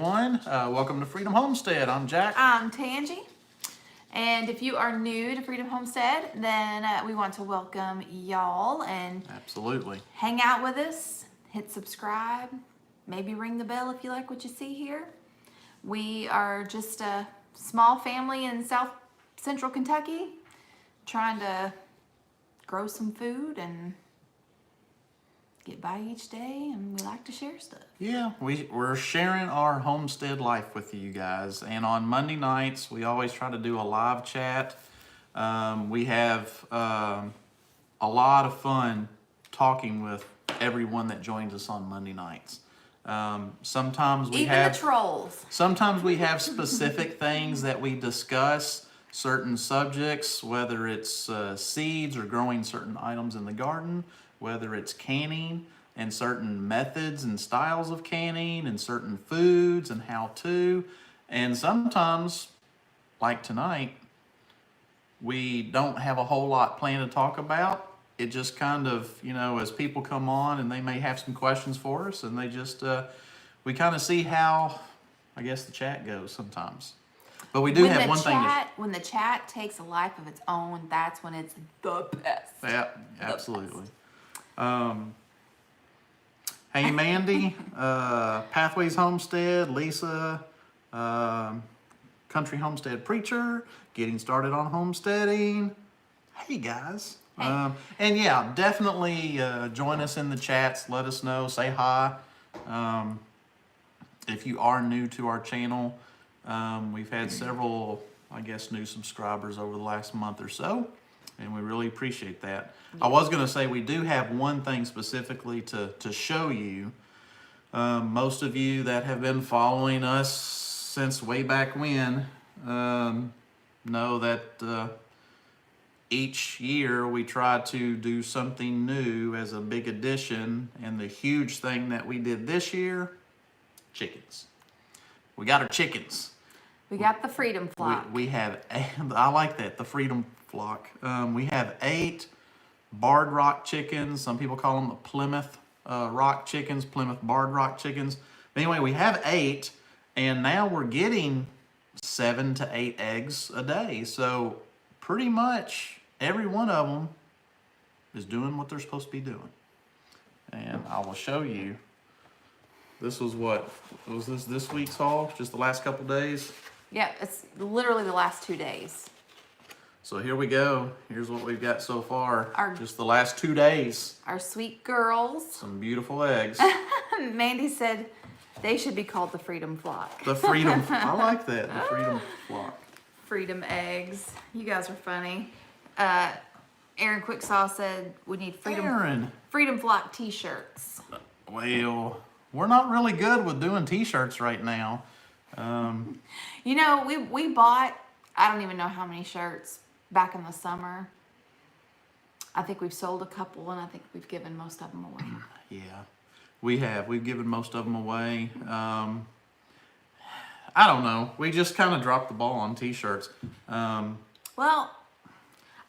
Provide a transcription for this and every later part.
everyone. Welcome to Freedom Homestead. I'm Jack. I'm Tangie. And if you are new to Freedom Homestead, then we want to welcome y'all and Absolutely. hang out with us. Hit subscribe. Maybe ring the bell if you like what you see here. We are just a small family in South Central Kentucky trying to grow some food and get by each day, and we like to share stuff. Yeah, we're sharing our homestead life with you guys. And on Monday nights, we always try to do a live chat. We have a lot of fun talking with everyone that joins us on Monday nights. Sometimes we Even the trolls. Sometimes we have specific things that we discuss, certain subjects, whether it's seeds or growing certain items in the garden, whether it's canning and certain methods and styles of canning and certain foods and how to. And sometimes, like tonight, we don't have a whole lot planned to talk about. It just kind of, as people come on and they may have some questions for us, and they just, we kind of see how, I guess, the chat goes sometimes. But we do have one thing. When the chat takes a life of its own, that's when it's the best. Yeah, absolutely. Hey, Mandy, Pathways Homestead, Lisa, Country Homestead Preacher, getting started on homesteading. Hey, guys. Hey. And yeah, definitely join us in the chats. Let us know. Say hi. If you are new to our channel, we've had several, I guess, new subscribers over the last month or so, and we really appreciate that. I was going to say we do have one thing specifically to show you. Most of you that have been following us since way back when know that each year we try to do something new as a big addition, and the huge thing that we did this year, chickens. We got our chickens. We got the Freedom Flock. We have, I like that, the Freedom Flock. We have 8 barred rock chickens. Some people call them the Plymouth rock chickens, Plymouth barred rock chickens. But anyway, we have 8, and now we're getting 7 to 8 eggs a day. So pretty much every one of them is doing what they're supposed to be doing. And I will show you. This was this week's haul, just the last couple days? Yeah, it's literally the last 2 days. So here we go. Here's what we've got so far. Just the last 2 days. Our sweet girls. Some beautiful eggs. Mandy said they should be called the Freedom Flock. The Freedom, I like that, the Freedom Flock. Freedom eggs. You guys are funny. Aaron Quicksaw said we need Freedom Flock t-shirts. Well, we're not really good with doing t-shirts right now. We bought, I don't even know how many shirts back in the summer. I think we've sold a couple, and I think we've given most of them away. Yeah, we have. We've given most of them away. I don't know. We just kind of dropped the ball on t-shirts. Well,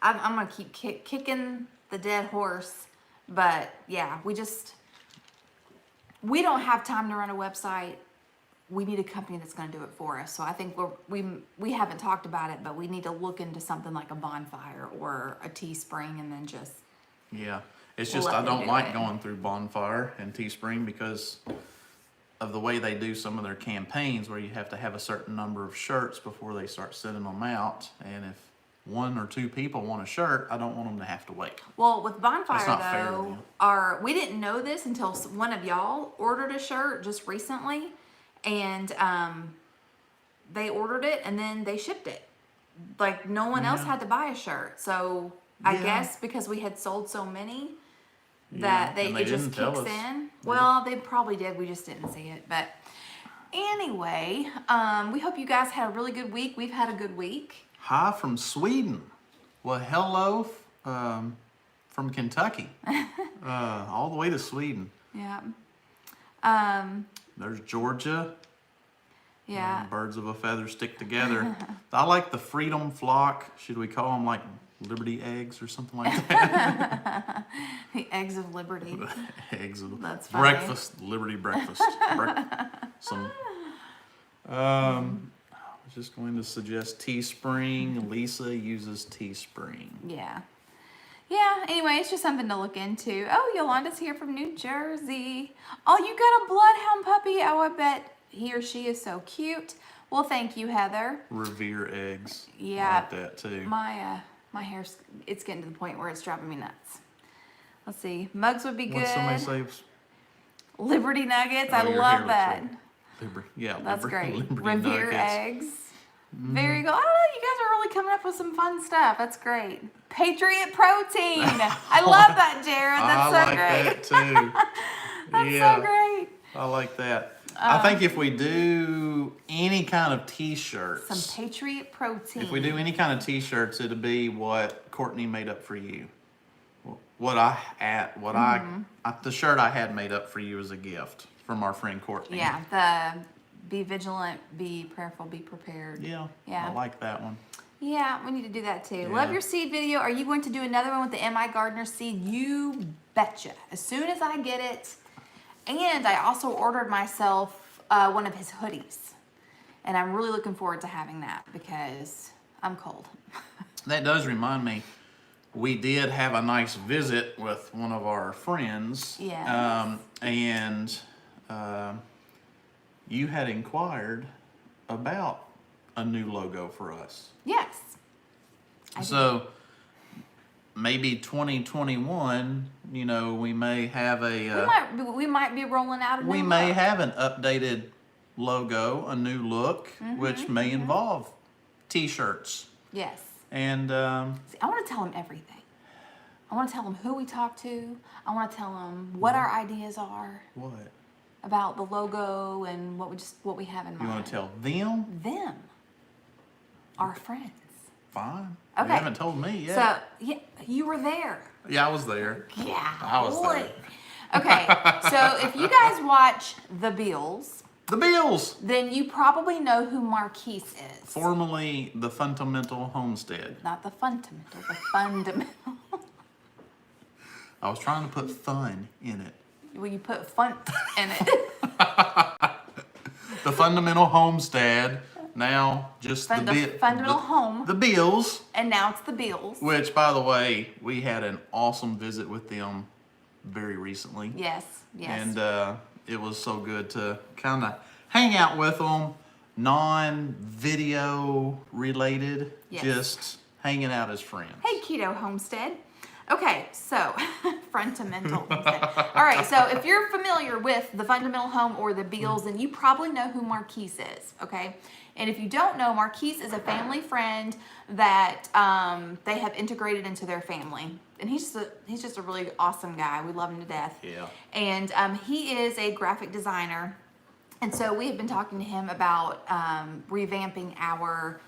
I'm going to keep kicking the dead horse. But, yeah, we don't have time to run a website. We need a company that's going to do it for us. So I think we haven't talked about it, but we need to look into something like a Bonfire or a Teespring, and then just... Yeah, it's just I don't like going through Bonfire and Teespring because of the way they do some of their campaigns, where you have to have a certain number of shirts before they start sending them out. And if 1 or 2 people want a shirt, I don't want them to have to wait. Well, with Bonfire, though, we didn't know this until one of y'all ordered a shirt just recently. And they ordered it, and then they shipped it. Like, no one else had to buy a shirt. So I guess because we had sold so many that it just kicks in. Well, they probably did. We just didn't see it. But anyway, we hope you guys had a really good week. We've had a good week. Hi from Sweden. Well, hello from Kentucky. All the way to Sweden. Yeah. There's Georgia. Yeah. Birds of a feather stick together. I like the Freedom Flock. Should we call them like Liberty eggs or something like that? The eggs of liberty. Eggs of That's funny. breakfast, Liberty breakfast. I was just going to suggest Teespring. Lisa uses Teespring. Yeah. Yeah, anyway, it's just something to look into. Oh, Yolanda's here from New Jersey. Oh, you got a bloodhound puppy? Oh, I bet he or she is so cute. Well, thank you, Heather. Revere eggs. Yeah. I like that too. My hair's, it's getting to the point where it's driving me nuts. Let's see. Mugs would be good. What somebody say? Liberty Nuggets. Oh, I your hair love looks that. Yeah, That's great. Liberty Revere Nuggets. eggs. Very good. Oh, you guys are really coming up with some fun stuff. That's great. Patriot Protein. I love that, Jared. That's so great. That too. That's so great. I like that. I think if we do any kind of T-shirts, Some Patriot Protein. if we do any kind of T-shirts, it'll be what Courtney made up for you. The shirt I had made up for you as a gift from our friend Courtney. Yeah, the be vigilant, be prayerful, be prepared. Yeah. Yeah. I like that one. Yeah, we need to do that too. Yeah. Love your seed video. Are you going to do another one with the MI Gardener seed? You betcha. As soon as I get it. And I also ordered myself one of his hoodies. And I'm really looking forward to having that because I'm cold. That does remind me, we did have a nice visit with one of our friends. Yes. And you had inquired about a new logo for us. Yes. I So maybe 2021, we may have we might be rolling out a new we may look. have an updated logo, a new look, which may involve T-shirts. Yes. And See, I want to tell him everything. I want to tell him who we talked to. I want to tell him what our ideas are what? about the logo and what we have in You mind. want to tell them? Them. Our friends. Fine. Okay. You haven't told me yet. So, yeah, you were there. Yeah, I was there. Yeah. I was boy. there. Okay, so if you guys watch The Beals, The Bills! then you probably know who Marquise is. Formerly the Fundamental Homestead. Not the fundamental, the fundamental. I was trying to put fun in it. Well, you put fun in it. The Fundamental Homestead. Now, just Fundamental home. The Bills. And now it's The Beals. Which, by the way, we had an awesome visit with them very recently. Yes, yes. And it was so good to kind of hang out with them, non-video related, Yes. just hanging out as friends. Hey, Keto Homestead. Okay, so fundamental homestead. All right, so if you're familiar with the Fundamental Home or the Beals, then you probably know who Marquise is, okay? And if you don't know, Marquise is a family friend that they have integrated into their family. And he's just a really awesome guy. We love him to death. Yeah. And he is a graphic designer. And so we have been talking to him about revamping our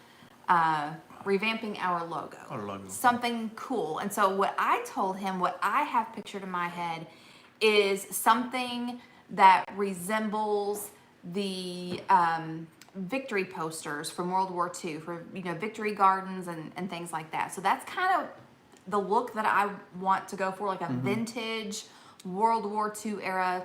logo. Our logo. Something cool. And so what I told him, what I have pictured in my head is something that resembles the victory posters from World War II for, victory gardens and things like that. So that's kind of the look that I want to go for, like a vintage World War II era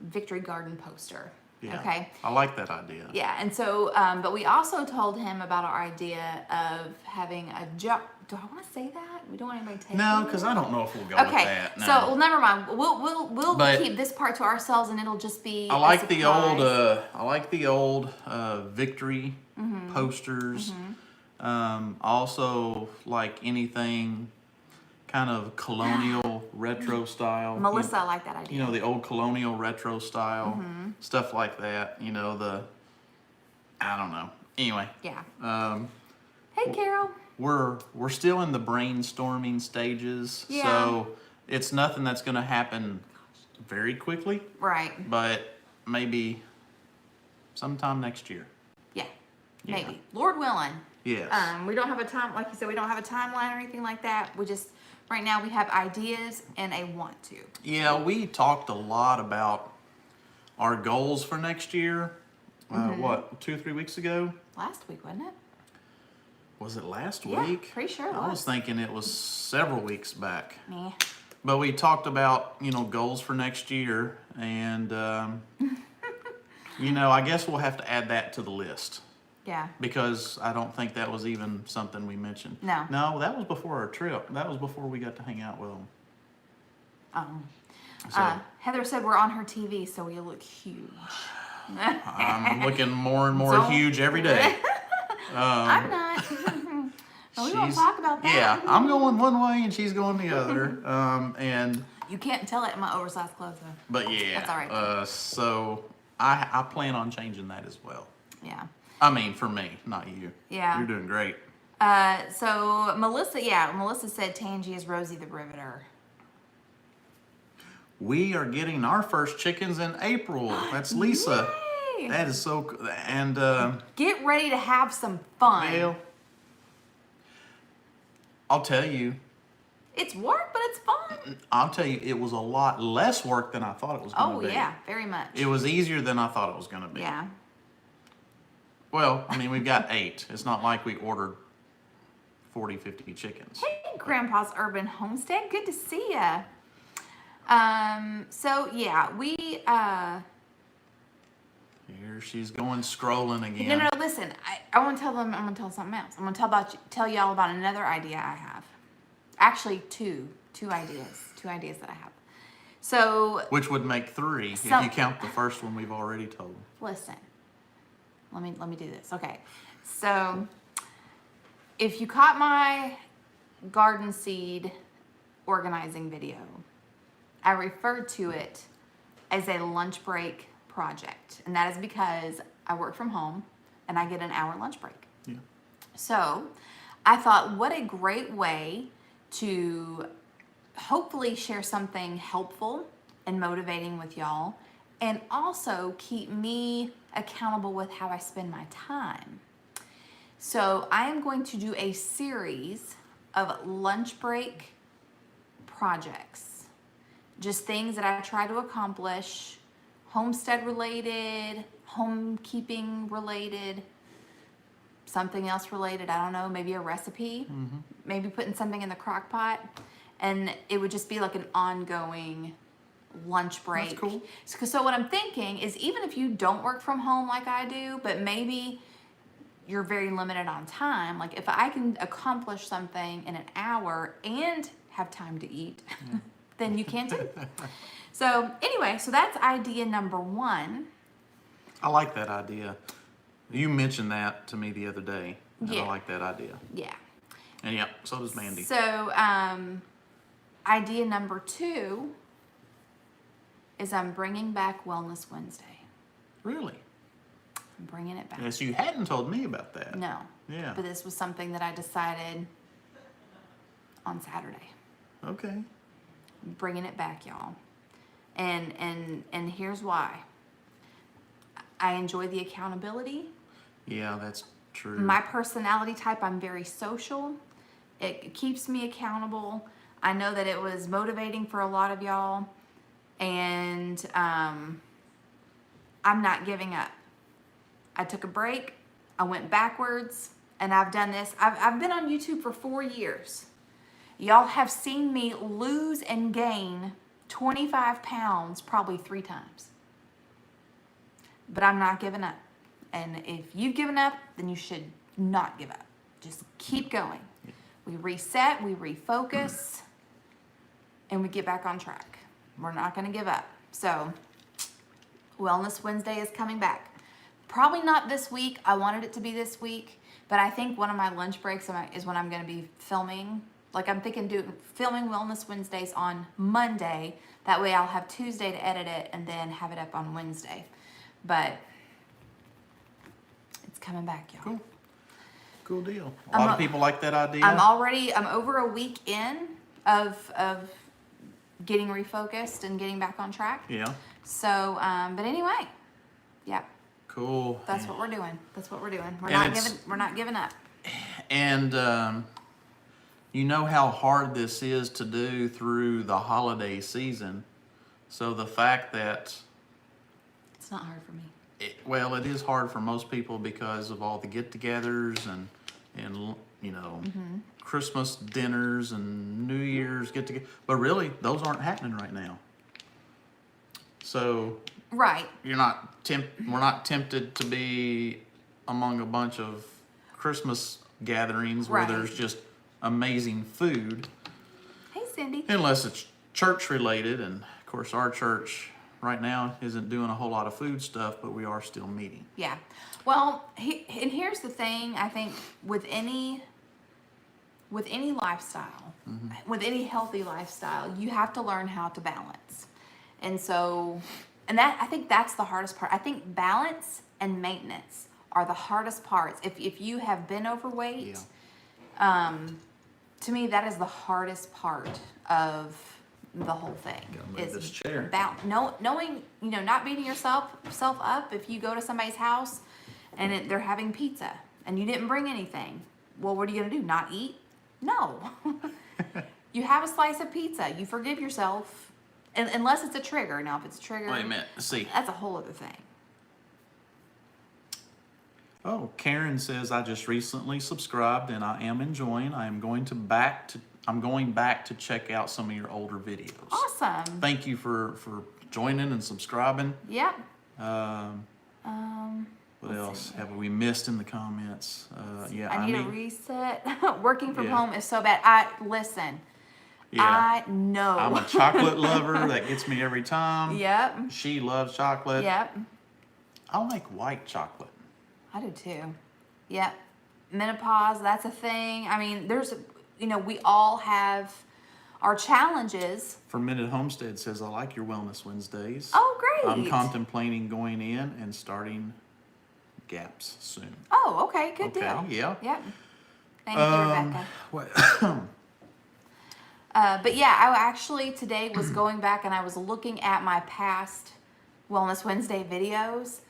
victory garden poster. Yeah. Okay. I like that idea. Yeah, and so, but we also told him about our idea of having a jar. Do I want to say that? We don't want anybody to take No, it? because I don't know if we'll go Okay, with that. No. so well, never mind. We'll But- keep this part to ourselves, and it'll just be. I a like the old. surprise. I like the old victory posters. Also, like anything kind of colonial retro style. Melissa, I like that idea. The old colonial retro style stuff like that. I don't know. Anyway, Yeah. Hey, Carol. we're still in the brainstorming stages, Yeah. so it's nothing that's going to happen very quickly, Right. but maybe sometime next year. Yeah. Yeah. Maybe. Lord willing. Yes. We don't have a time, like you said, we don't have a timeline or anything like that. We just, right now, we have ideas and a want to. Yeah, we talked a lot about our goals for next year. What, 2 or 3 weeks ago? Last week, wasn't it? Was it last Yeah, week? pretty sure it I was was. thinking it was several weeks back. Meh. But we talked about, goals for next year, and You know, I guess we'll have to add that to the list. Yeah. Because I don't think that was even something we mentioned. No. No, that was before our trip. That was before we got to hang out with them. Oh. So, Heather said we're on her TV, so we look huge. I'm looking more and more Don't- huge every day. I'm not. We won't talk about that. Yeah, I'm going one way and she's going the other. And You can't tell it in my oversized clothes, though. but yeah, That's all right. So I plan on changing that as well. Yeah. I mean, for me, not you. Yeah. You're doing great. So Melissa said Tangy is Rosie the Riveter. We are getting our first chickens in April. That's Lisa. Yay! That is so cool. And Get ready to have some fun. well, I'll tell you, It's work, but it's fun. it was a lot less work than I thought it was going Oh, to be. yeah, very much. It was easier than I thought it was going to be. Yeah. Well, I mean, we've got 8. It's not like we ordered 40, 50 chickens. Hey, Grandpa's Urban Homestead. Good to see ya. So yeah, we Here she's going scrolling again. no, listen. I want to tell them. I'm going to tell something else. I'm going to tell y'all about another idea I have. Actually, two ideas that I have. So Which would make 3 if Some- you count the first one we've already told. listen. Let me do this. Okay. So if you caught my garden seed organizing video, I referred to it as a lunch break project. And that is because I work from home and I get an hour lunch break. Yeah. So I thought, what a great way to hopefully share something helpful and motivating with y'all, and also keep me accountable with how I spend my time. So I am going to do a series of lunch break projects, just things that I try to accomplish, homestead related, homekeeping related, something else related, I don't know, maybe a recipe, maybe putting something in the crock pot, and it would just be like an ongoing lunch break. That's cool. So what I'm thinking is, even if you don't work from home like I do, but maybe you're very limited on time, like if I can accomplish something in an hour and have time to eat, then you can too. So anyway, so that's idea number 1. I like that idea. You mentioned that to me the other day. And Yeah. I like that idea. Yeah. And yeah, so does Mandy. So, idea number 2 is I'm bringing back Wellness Wednesday. Really? I'm bringing it back. Yes, you hadn't told me about that. No. Yeah. But this was something that I decided on Saturday. Okay. I'm bringing it back, y'all. And here's why. I enjoy the accountability. Yeah, that's true. My personality type, I'm very social. It keeps me accountable. I know that it was motivating for a lot of y'all. And I'm not giving up. I took a break. I went backwards. And I've done this. I've been on YouTube for 4 years. Y'all have seen me lose and gain 25 pounds probably 3 times. But I'm not giving up. And if you've given up, then you should not give up. Just keep going. We reset, we refocus, and we get back on track. We're not going to give up. So, Wellness Wednesday is coming back. Probably not this week. I wanted it to be this week, but I think one of my lunch breaks is when I'm going to be filming. Like, I'm thinking filming Wellness Wednesdays on Monday. That way I'll have Tuesday to edit it and then have it up on Wednesday. But it's coming back, y'all. Cool. Cool deal. A lot of people like that idea. I'm over a week in of getting refocused and getting back on track. Yeah. So, but anyway, yeah, Cool. that's what we're doing. That's what we're doing. We're And not giving up. And you know how hard this is to do through the holiday season. So the fact that It's not hard for me. it is hard for most people because of all the get-togethers and you know, Christmas dinners and New Year's get-together. But really, those aren't happening right now. So Right. we're not tempted to be among a bunch of Christmas gatherings where Right. there's just amazing food, Hey, Cindy. unless it's church related. And of course, our church right now isn't doing a whole lot of food stuff, but we are still meeting. Yeah. Well, and here's the thing. I think with any lifestyle, with any healthy lifestyle, you have to learn how to balance. And so, and that, I think that's the hardest part. I think balance and maintenance are the hardest parts. If you have been overweight, to me, that is the hardest part of the whole thing. Gotta move this chair. Knowing, not beating yourself up if you go to somebody's house and they're having pizza and you didn't bring anything. Well, what are you gonna do? Not eat? No. You have a slice of pizza. You forgive yourself, unless it's a trigger. Now, if it's a trigger, Wait a minute. See. that's a whole other thing. Oh, Karen says, I just recently subscribed and I am enjoying. I'm going back to check out some of your older videos. Awesome. Thank you for joining and subscribing. Yep. What else have we missed in the comments? I need a reset. Working from Yeah. home is so bad. Listen. Yeah. I know. I'm a chocolate lover. That gets me every time. Yep. She loves chocolate. Yep. I like white chocolate. I do too. Yep. Menopause, that's a thing. I mean, we all have our challenges. Fermented Homestead says, I like your Wellness Wednesdays. Oh, great. I'm contemplating going in and starting GAPS soon. Oh, okay. Good Okay, deal. yeah. Yep. Thank you, Rebecca. What? But yeah, I actually today was going back and I was looking at my past Wellness Wednesday videos.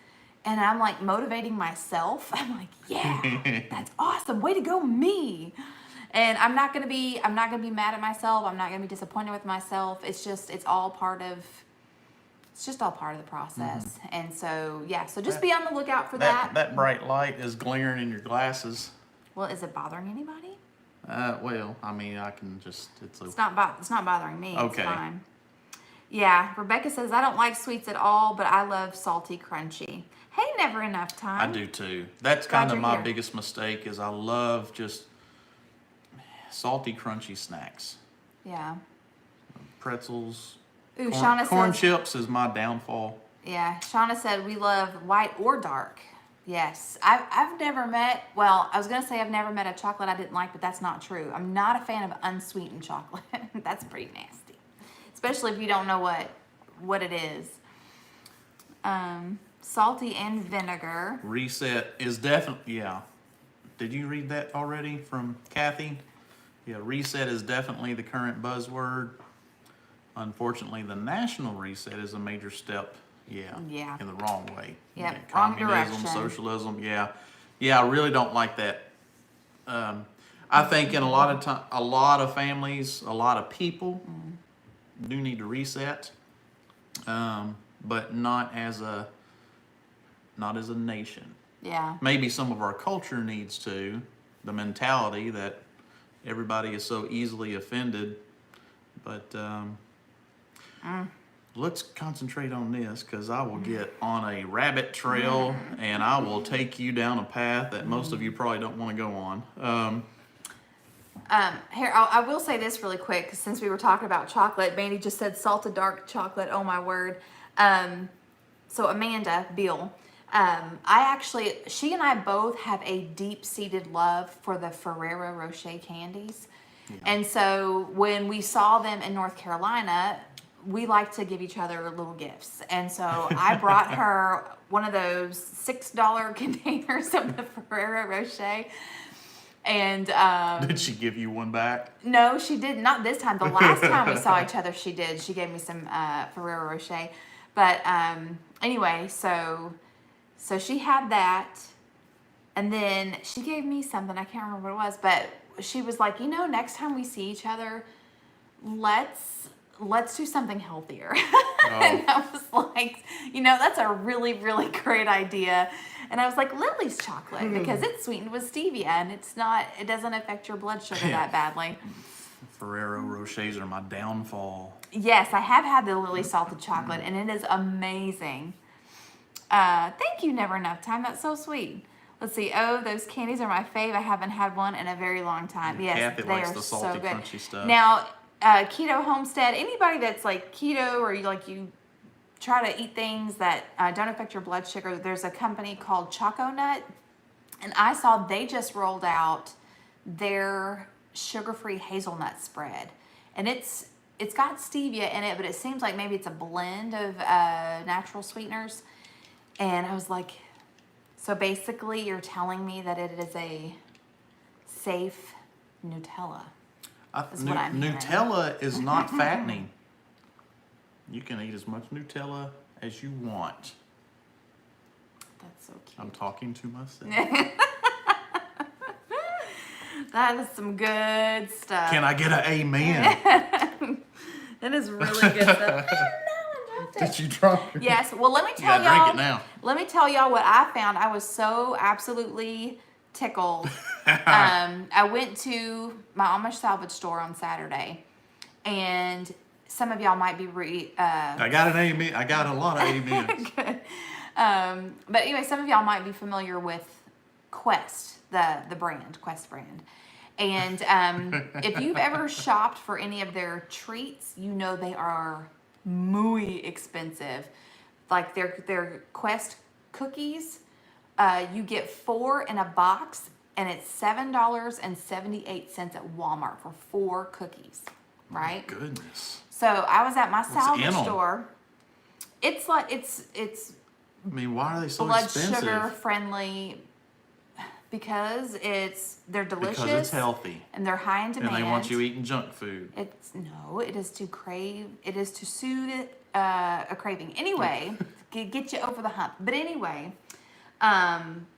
And I'm like motivating myself. I'm like, yeah, that's awesome. Way to go, me. And I'm not gonna be mad at myself. I'm not gonna be disappointed with myself. It's all part of the process. And so so just be on the lookout for that. That bright light is glaring in your glasses. Well, is it bothering anybody? Well, I mean, I can just, It's not bothering me. Okay. It's fine. Yeah, Rebecca says, I don't like sweets at all, but I love salty crunchy. Hey, never enough time. I do too. That's Glad kind of you're my here. biggest mistake is I love just salty, crunchy snacks. Yeah. Pretzels. Ooh, Corn Shauna says, chips is my downfall. yeah, Shauna said we love white or dark. Yes. I've never met a chocolate I didn't like, but that's not true. I'm not a fan of unsweetened chocolate. That's pretty nasty. Especially if you don't know what it is. Salty and vinegar. Reset is definitely, yeah. Did you read that already from Kathy? Yeah, reset is definitely the current buzzword. Unfortunately, the national reset is a major step, Yeah. in the wrong way. Yep, Yeah, wrong communism, direction. socialism, yeah. Yeah, I really don't like that. I think in a lot of families, a lot of people do need to reset, but not as a nation. Yeah. Maybe some of our culture needs to, the mentality that everybody is so easily offended, but let's concentrate on this, because I will get on a rabbit trail and I will take you down a path that most of you probably don't want to go on. Here, I will say this really quick, 'cause since we were talking about chocolate, Mandy just said salted dark chocolate. Oh my word. So Amanda Beal, she and I both have a deep-seated love for the Ferrero Rocher candies. Yeah. And so when we saw them in North Carolina, we like to give each other little gifts. And so I brought her one of those $6 containers of the Ferrero Rocher. And Did she give you one back? no, she did not this time. The last time we saw each other, she did. She gave me some Ferrero Rocher. But anyway, so she had that, and then she gave me something. I can't remember what it was, but she was like, next time we see each other, let's do something healthier. And I was like, that's a really, really great idea. And I was like, Lily's chocolate, because it's sweetened with stevia and it doesn't affect your blood sugar that badly. Ferrero Rochers are my downfall. Yes, I have had the Lily salted chocolate, and it is amazing. Thank you, Never Enough Time. That's so sweet. Let's see. Oh, those candies are my fave. I haven't had one in a very long time. Yes, Kathy they likes are the so salty, good. crunchy stuff. Now, Keto Homestead. Anybody that's like keto or you try to eat things that don't affect your blood sugar. There's a company called Choco Nut, and I saw they just rolled out their sugar-free hazelnut spread, and it's got stevia in it, but it seems like maybe it's a blend of natural sweeteners. And I was like, so basically you're telling me that it is a safe Nutella. That's what I'm hearing. Nutella is not fattening. You can eat as much Nutella as you want. That's so cute. I'm talking to myself. That is some good stuff. Can I get an amen? That is really good stuff. Did you drop it? Yes. Well, let me You tell gotta y'all. drink it now. Let me tell y'all what I found. I was so absolutely tickled. I went to my Amish salvage store on Saturday, and some of y'all might be I got an amen. I got a lot of amens. good. But anyway, some of y'all might be familiar with Quest, the brand, Quest brand. And if you've ever shopped for any of their treats, you know they are muy expensive. Like their Quest cookies, you get 4 in a box, and it's $7.78 at Walmart for 4 cookies, right? Goodness. So I was at my salvage in 'em? store. It's like it's I mean, why are they so blood expensive? sugar friendly because they're delicious. Because it's healthy. And they're high in demand. And they want you eating junk food. It is to soothe a craving. Anyway, get you over the hump. But anyway,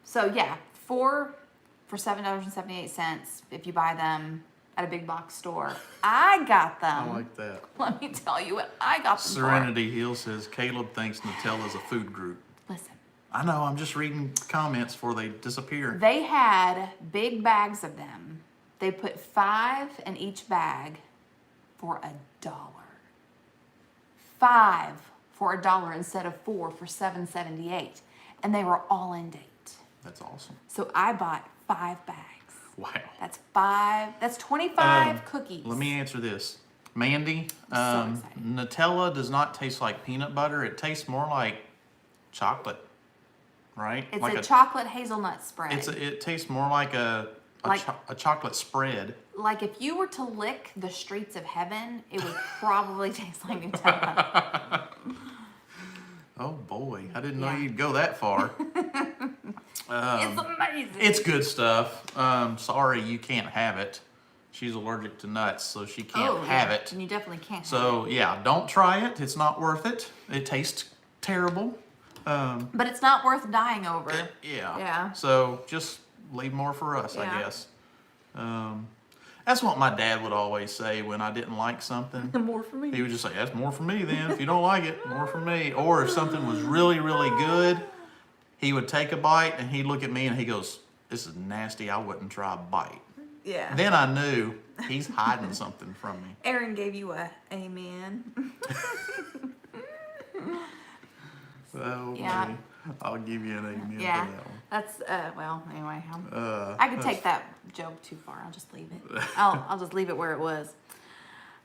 so yeah, for $7.78 if you buy them at a big box store. I got them. I like that. Let me tell you what I got them Serenity Hill says Caleb thinks Nutella is a food group. for. Listen. I know, I'm just reading comments before they disappear. They had big bags of them. They put 5 in each bag for $1. 5 for $1 instead of 4 for $7.78, and they were all in date. That's awesome. So I bought 5 bags. Wow. That's 25 cookies. Let me answer this. Mandy, So excited. Nutella does not taste like peanut butter. It tastes more like chocolate, right? It's like a chocolate hazelnut spread. It tastes more like a chocolate spread. Like if you were to lick the streets of heaven, it would probably taste like Nutella. Oh boy, I didn't know Yeah. you'd go that far. It's amazing. It's good stuff. Sorry you can't have it. She's allergic to nuts, so she can't have it. And you definitely can't. So yeah, don't try it. It's not worth it. It tastes terrible. But it's not worth dying over. Yeah. Yeah. So just leave more for us, I Yeah. guess. That's what my dad would always say when I didn't like something. More for me. He would just say, "That's more for me then. If you don't like it, more for me." Or if something was really, really good, he would take a bite and he'd look at me and he goes, "This is nasty. I wouldn't try a bite." Yeah. Then I knew he's hiding something from me. Aaron gave you a amen. Oh, Yeah. buddy. I'll give you an amen Yeah. for that one. That's well. Anyway, I could take that joke too far. I'll just leave it. I'll just leave it where it was.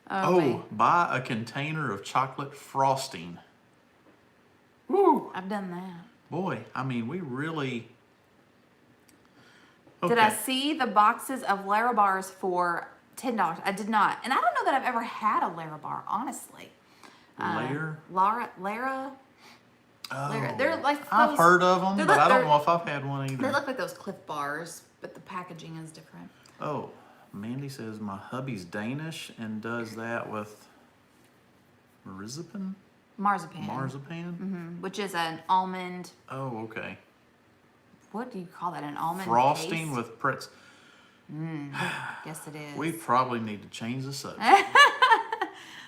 Wait. Buy a container of chocolate frosting. Woo! I've done that. Boy, I mean, we really. Okay. Did I see the boxes of Lara bars for $10? I did not, and I don't know that I've ever had a Lara bar, honestly. Layer? Lara. Oh, They're like I've those- heard of them, they're but like- I don't they're- know if I've had one They either. look like those Cliff bars, but the packaging is different. Oh, Mandy says my hubby's Danish and does that with marzipan? Marzipan. Marzipan? Which is an almond. Oh, okay. What do you call that? An almond Frosting paste? with pretz. Yes, it is. We probably need to change the subject.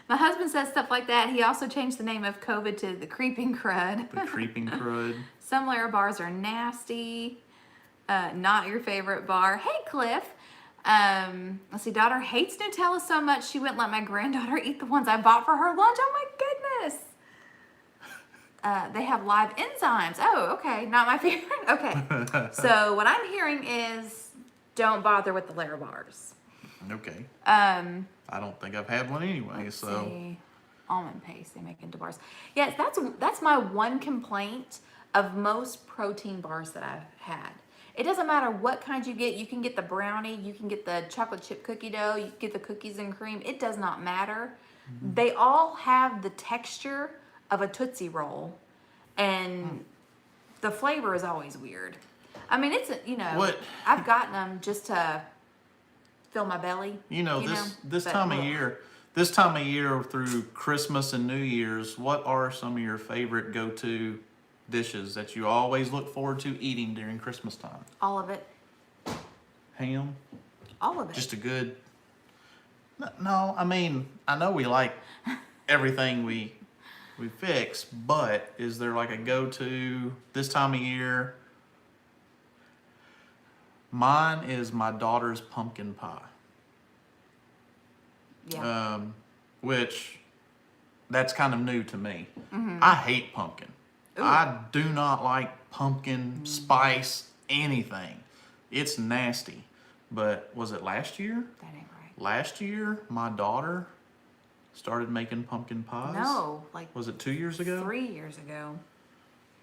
My husband says stuff like that. He also changed the name of COVID to the creeping crud. The creeping crud. Some Lara bars are nasty. Not your favorite bar. Hey, Cliff. Let's see. Daughter hates Nutella so much she wouldn't let my granddaughter eat the ones I bought for her lunch. Oh my goodness. They have live enzymes. Oh, okay. Not my favorite. Okay. So what I'm hearing is don't bother with the Lair bars. Okay. I don't think I've had one anyway, Let's so. see. Almond paste they make into bars. Yes, that's my one complaint of most protein bars that I've had. It doesn't matter what kind you get. You can get the brownie, you can get the chocolate chip cookie dough, you can get the cookies and cream. It does not matter. They all have the texture of a Tootsie Roll, and the flavor is always weird. I mean, it's What? I've gotten them just to fill my belly. This but, time of ugh. year, this time of year through Christmas and New Year's, what are some of your favorite go-to dishes that you always look forward to eating during Christmas time? All of it. Ham? All of it. Just a good. No, I mean, I know we like everything we fix, but is there like a go-to this time of year? Mine is my daughter's pumpkin pie. Yeah. Which that's kind of new to me. I hate pumpkin. Ooh. I do not like pumpkin spice anything. It's nasty. But was it last year? That ain't right. Last year, my daughter started making pumpkin pies. No, like Was it 2 years ago? 3 years ago.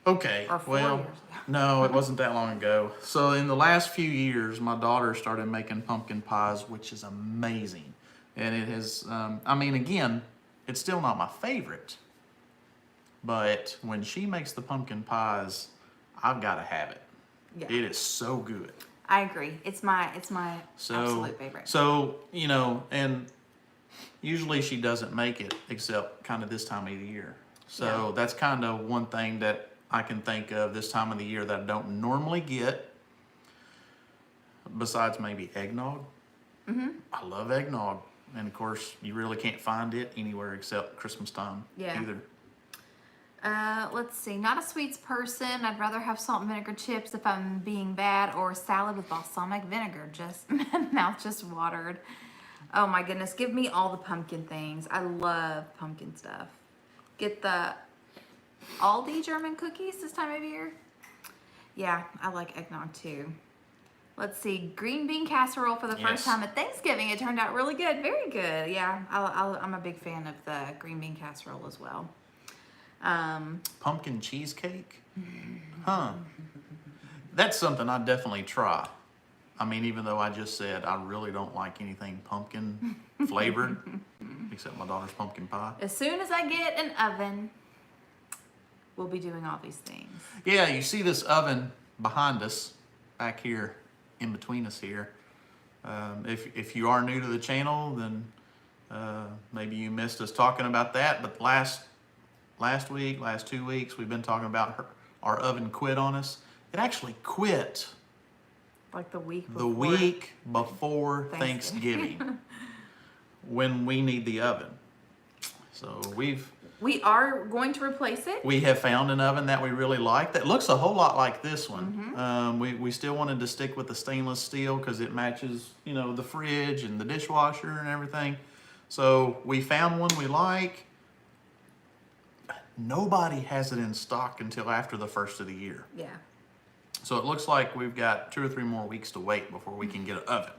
Okay. Or 4 well, years ago. no, it wasn't that long ago. So in the last few years, my daughter started making pumpkin pies, which is amazing. And it has, I mean, again, it's still not my favorite. But when she makes the pumpkin pies, I've got to have it. Yeah. It is so good. I agree. It's my absolute favorite. So, and usually she doesn't make it except kind of this time of the year. So Yeah. that's kind of one thing that I can think of this time of the year that I don't normally get, besides maybe eggnog. I love eggnog. And of course, you really can't find it anywhere except Christmas time Yeah. either. Let's see. Not a sweets person. I'd rather have salt and vinegar chips if I'm being bad, or salad with balsamic vinegar. Just mouth just watered. Oh my goodness. Give me all the pumpkin things. I love pumpkin stuff. Get the Aldi German cookies this time of year. Yeah, I like eggnog too. Let's see, green bean casserole for the first Yes. time at Thanksgiving. It turned out really good. Very good. Yeah, I'm a big fan of the green bean casserole as well. Pumpkin cheesecake? Huh. That's something I'd definitely try. I mean, even though I just said I really don't like anything pumpkin flavored, except my daughter's pumpkin pie. As soon as I get an oven, we'll be doing all these things. Yeah, you see this oven behind us, back here, in between us here. If you are new to the channel, then maybe you missed us talking about that. But last 2 weeks, we've been talking about our oven quit on us. It actually quit Like the week before. the week before Thanksgiving when we need the oven. So We are going to replace it. we have found an oven that we really like that looks a whole lot like this one. We still wanted to stick with the stainless steel because it matches, the fridge and the dishwasher and everything. So we found one we like. Nobody has it in stock until after the first of the year. Yeah. So it looks like we've got 2 or 3 more weeks to wait before we can get an oven.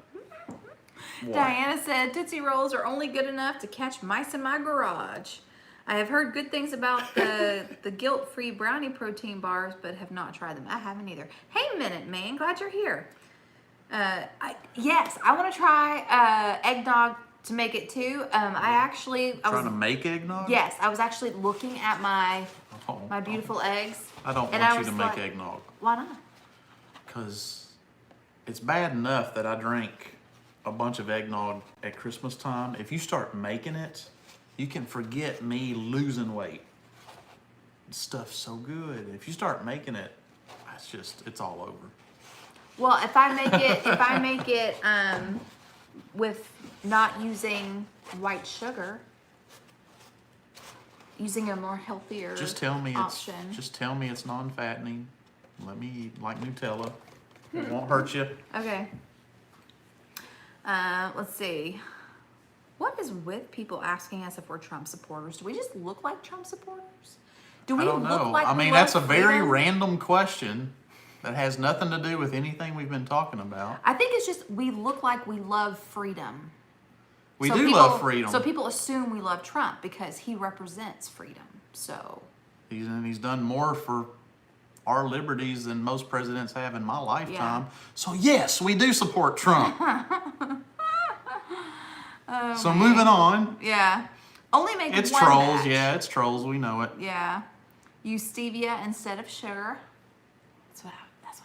Boy. Diana said Tootsie Rolls are only good enough to catch mice in my garage. I have heard good things about the guilt-free brownie protein bars, but have not tried them. I haven't either. Hey, Minute Man, glad you're here. Yes, I want to try eggnog to make it too. I Trying to make eggnog? Yes, I was actually looking at my Oh, beautiful eggs. I don't and want I you to was make like, eggnog. Why not? Because it's bad enough that I drink a bunch of eggnog at Christmas time. If you start making it, you can forget me losing weight. Stuff's so good. If you start making it, it's all over. Well, if I make it with not using white sugar, using a more healthier Just tell me option. it's non-fattening. Let me eat like Nutella. It won't hurt you. Okay. Let's see. What is with people asking us if we're Trump supporters? Do we just look like Trump supporters? Do we I don't know. look like I we mean, love that's a very freedom? random question that has nothing to do with anything we've been talking about. I think it's just we look like we love freedom. We So do people- love freedom. So people assume we love Trump because he represents freedom. So He's done more for our liberties than most presidents have in my lifetime. So yes, we do support Trump. So moving on. yeah, only make It's one trolls. batch. Yeah, it's trolls. We know it. Yeah, use stevia instead of sugar. That's what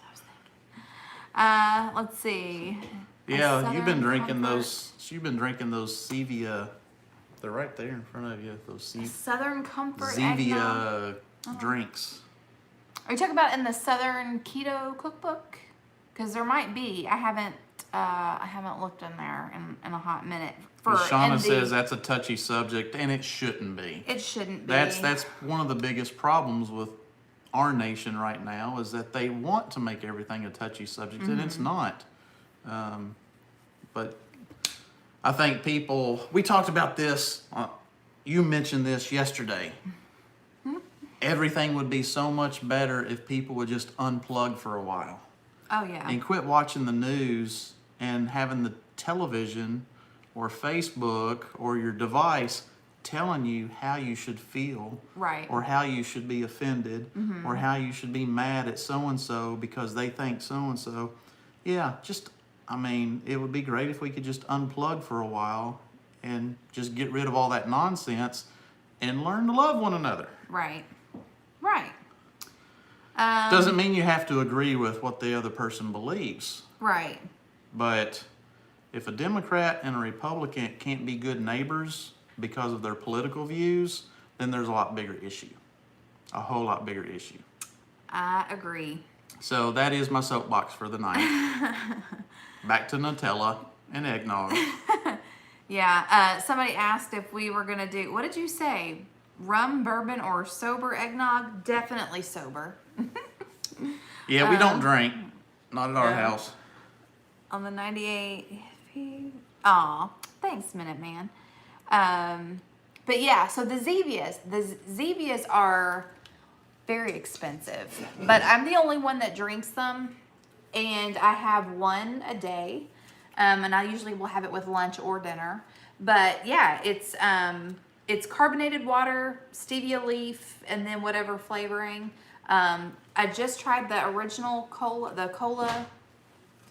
I was thinking. Let's see. Yeah, you've been Southern drinking Comfort. those. You've been drinking those Zevia. They're right there in front of you. Those Southern Comfort eggnog. Zevia drinks. Are you talking about in the Southern Keto Cookbook? Because there might be. I haven't looked in there in a hot minute. Shauna says that's a touchy subject, and it shouldn't be. It shouldn't be. That's one of the biggest problems with our nation right now is that they want to make everything a touchy subject, and it's not. But I think we talked about this. You mentioned this yesterday. Everything would be so much better if people would just unplug for a while Oh yeah. and quit watching the news and having the television or Facebook or your device telling you how you should feel, Right. or how you should be offended, or how you should be mad at so-and-so because they think so-and-so. Yeah, it would be great if we could just unplug for a while and just get rid of all that nonsense and learn to love one another. Right. Right. Doesn't mean you have to agree with what the other person believes, Right. but if a Democrat and a Republican can't be good neighbors because of their political views, then there's a lot bigger issue. A whole lot bigger issue. I agree. So that is my soapbox for the night. Back to Nutella and eggnog. Yeah. Somebody asked if we were gonna do. What did you say? Rum, bourbon, or sober eggnog? Definitely sober. Yeah, we don't drink. Not at our house. On the 98. Aw, thanks, Minuteman. But yeah, so the Zevias are very expensive, but I'm the only one that drinks them, and I have one a day, and I usually will have it with lunch or dinner. But yeah, it's carbonated water, stevia leaf, and then whatever flavoring. I just tried the original cola,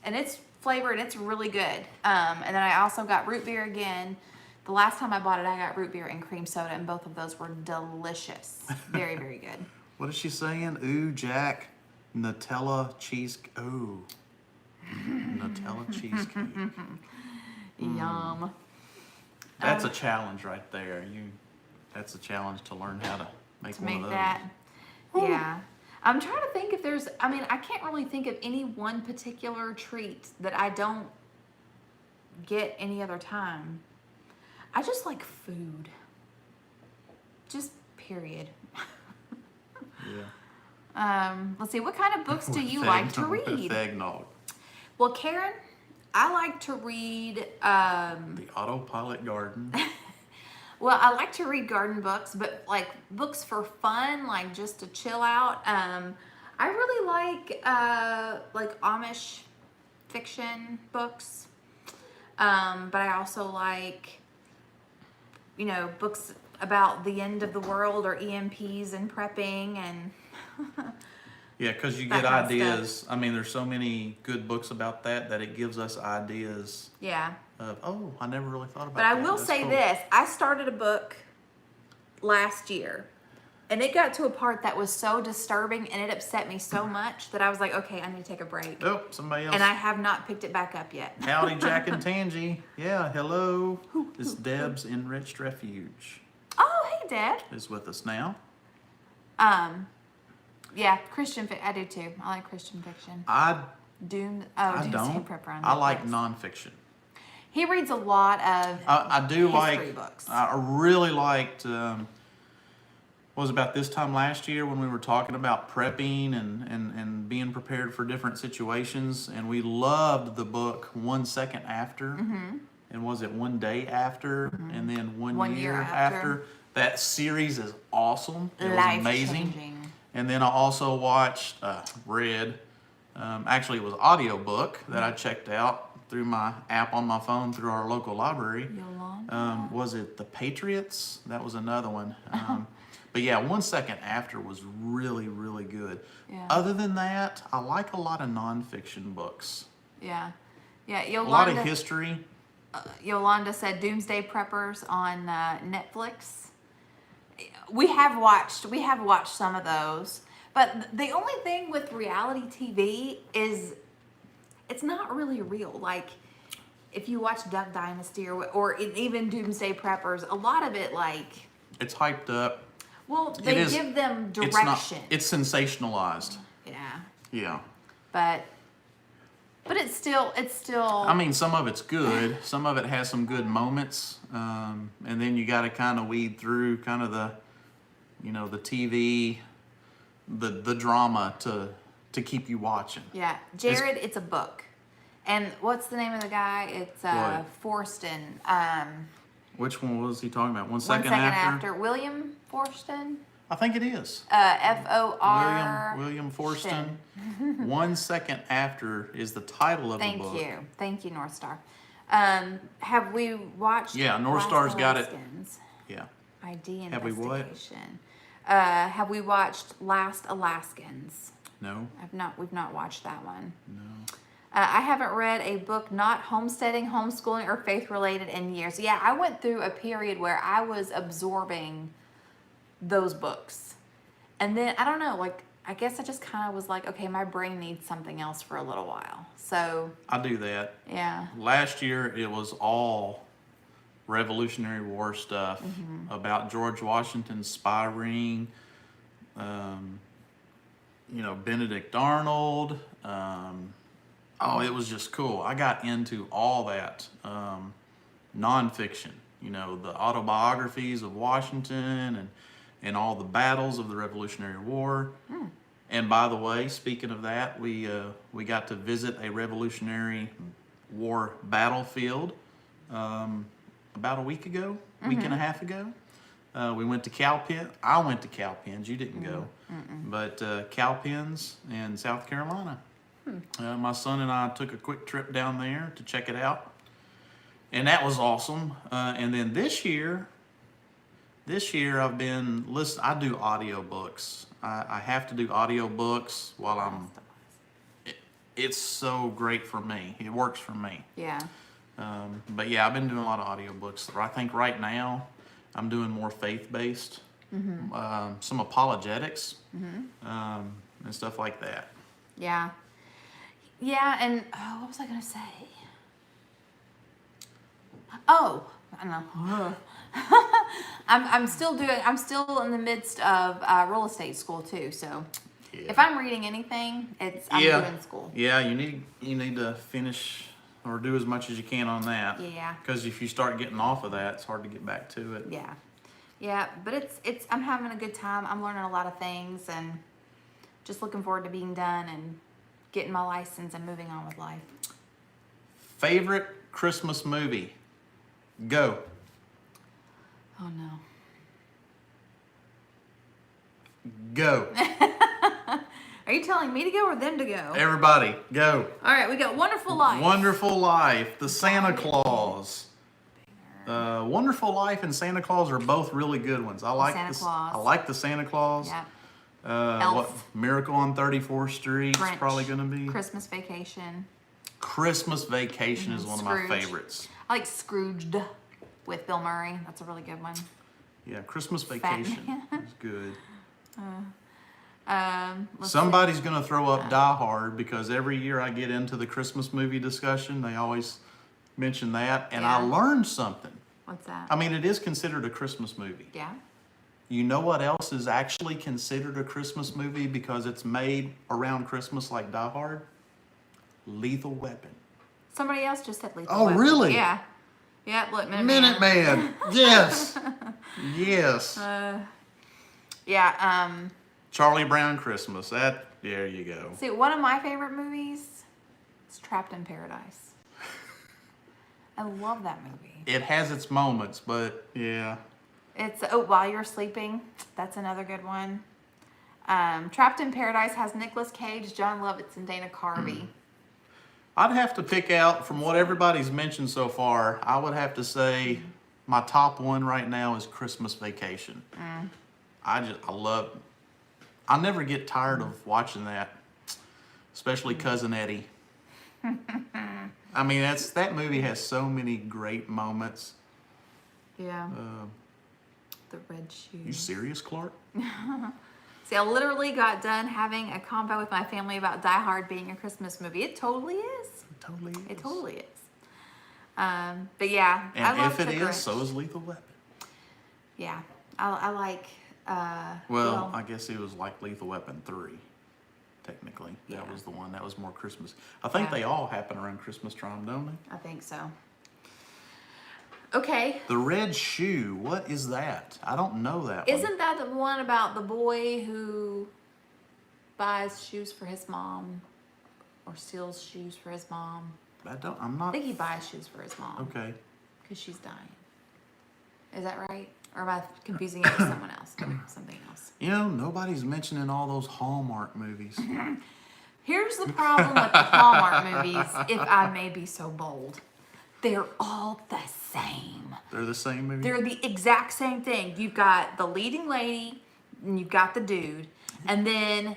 and it's flavored, and it's really good. And then I also got root beer again. The last time I bought it, I got root beer and cream soda, and both of those were delicious. Very, very good. What is she saying? Ooh, Jack, Nutella cheese. Ooh, Nutella cheesecake. Yum. That's a challenge right there. That's a challenge to learn how to make To one make of those. that. Yeah. I'm trying to think if there's, I can't really think of any one particular treat that I don't get any other time. I just like food. Just period. Yeah. Let's see, what kind of books do you With like to eggnog- read? With eggnog. Well, Karen, I like to read, The Autopilot Garden. well, I like to read garden books, but like books for fun, like just to chill out. I really like Amish fiction books. But I also like, books about the end of the world or EMPs and prepping and Yeah, because you That get kind of ideas. There's so many good books about that it gives us ideas yeah. of, oh, I never really thought about But that. I will That's say cool. this, I started a book last year and it got to a part that was so disturbing and it upset me so much that I was like, okay, I need to take a break. Oh, somebody else. And I have not picked it back up yet. Howdy, Jack and Tangy. Yeah, hello. This Deb's Enriched Refuge Oh, hey, Dad. is with us now. Yeah, Christian I do too. I like Christian fiction. I Doomsday don't. Prepper on I like Netflix. nonfiction. He reads a lot of I do history like. books. I really liked was about this time last year when we were talking about prepping and being prepared for different situations, and we loved the book 1 Second After. And was it 1 Day After, and then 1 year after? That series is awesome. It was amazing. Changing. And then I also watched, read, actually it was an audiobook that I checked out through my app on my phone through our local library. Was it The Patriots? That was another one. But yeah, 1 Second After was really, really good. Yeah. Other than that, I like a lot of nonfiction books. Yeah. A lot of history. Yolanda said Doomsday Preppers on Netflix. We have watched some of those, but the only thing with reality TV is it's not really real. Like if you watch Duck Dynasty or even Doomsday Preppers, a lot of it like it's hyped up. Well, they give them direction. It's sensationalized. Yeah. Yeah. But it's still. I mean, some of it's good. Some of it has some good moments, and then you got to kind of weed through kind of the TV, the drama to keep you watching. Yeah, Jared, it's a book, and what's the name of the guy? It's Forston. Which one was he talking about? 1 Second After. William Forston. I think it is. F-O-R. William Forston. 1 Second After is the title of the book. Thank you, North Star. Have we watched? Yeah, North Star's got it. Yeah. ID investigation. Have we what? Have we watched Last Alaskans? No. We've not watched that one. No. I haven't read a book not homesteading, homeschooling, or faith-related in years. Yeah, I went through a period where I was absorbing those books. And then, I don't know, like, I guess I just kind of was like, okay, my brain needs something else for a little while. So. I do that. Yeah. Last year, it was all Revolutionary War stuff about George Washington's spy ring, Benedict Arnold. It was just cool. I got into all that nonfiction, the autobiographies of Washington and all the battles of the Revolutionary War. And by the way, speaking of that, we got to visit a Revolutionary War battlefield about a week ago, week and a half ago. We went to Cowpens. I went to Cowpens. You didn't go. But Cowpens in South Carolina. My son and I took a quick trip down there to check it out. And that was awesome. And then this year I've been listening. I do audiobooks. I have to do audiobooks while it's so great for me. It works for me. Yeah. But yeah, I've been doing a lot of audiobooks. I think right now I'm doing more faith-based, some apologetics, and stuff like that. Yeah. Yeah, and what was I gonna say? Oh, I don't know. I'm still in the midst of real estate school too. So if I'm reading anything, I'm doing school. Yeah, you need to finish or do as much as you can on that. Yeah. Because if you start getting off of that, it's hard to get back to it. Yeah. Yeah, but it's I'm having a good time. I'm learning a lot of things and just looking forward to being done and getting my license and moving on with life. Favorite Christmas movie? Go. Oh no. Go. Are you telling me to go or them to go? Everybody, go. All right, we got Wonderful Life. Wonderful Life, The Santa Claus. Wonderful Life and Santa Claus are both really good ones. I like Santa Claus. I like the Santa Claus. Yeah. What Miracle on 34th Street is probably going to be. Christmas Vacation. Christmas Vacation is one of my Scrooge. favorites. I like Scrooged with Bill Murray. That's a really good one. Yeah, Christmas Vacation is good. Let's Somebody's going to throw up Die Hard because every year I get into the Christmas movie discussion, they always mention that, and I learned something. What's that? I mean, it is considered a Christmas movie. Yeah. You know what else is actually considered a Christmas movie because it's made around Christmas like Die Hard? Lethal Weapon. Somebody else just said Lethal Oh, Weapon. really? Yeah. Yeah, look, Minuteman. Yes. Yes. Yeah. Charlie Brown Christmas. There you go. See, one of my favorite movies is Trapped in Paradise. I love that movie. It has its moments, but yeah. It's While You're Sleeping. That's another good one. Trapped in Paradise has Nicolas Cage, John Lovitz, and Dana Carvey. I'd have to pick out from what everybody's mentioned so far. I would have to say my top one right now is Christmas Vacation. I never get tired of watching that, especially Cousin Eddie. I mean, that movie has so many great moments. Yeah. The red shoes. You serious, Clark? See, I literally got done having a convo with my family about Die Hard being a Christmas movie. It totally is. It totally is. It totally is. But yeah, And I love if it The is, Grinch. so is Lethal Weapon. Yeah, I like. Well, I guess it was like Lethal Weapon 3, technically. That Yeah. was the one that was more Christmas. I think Yeah. they all happen around Christmas time, don't they? I think so. Okay. The Red Shoe, what is that? I don't know that one. Isn't that the one about the boy who buys shoes for his mom or steals shoes for his mom? I'm I not. think he buys shoes for his mom Okay. because she's dying. Is that right? Or am I confusing it with someone else? Something else. You know, nobody's mentioning all those Hallmark movies. Here's the problem with the Hallmark movies, if I may be so bold. They're all the same. They're the same movie? They're the exact same thing. You've got the leading lady, and you've got the dude, and then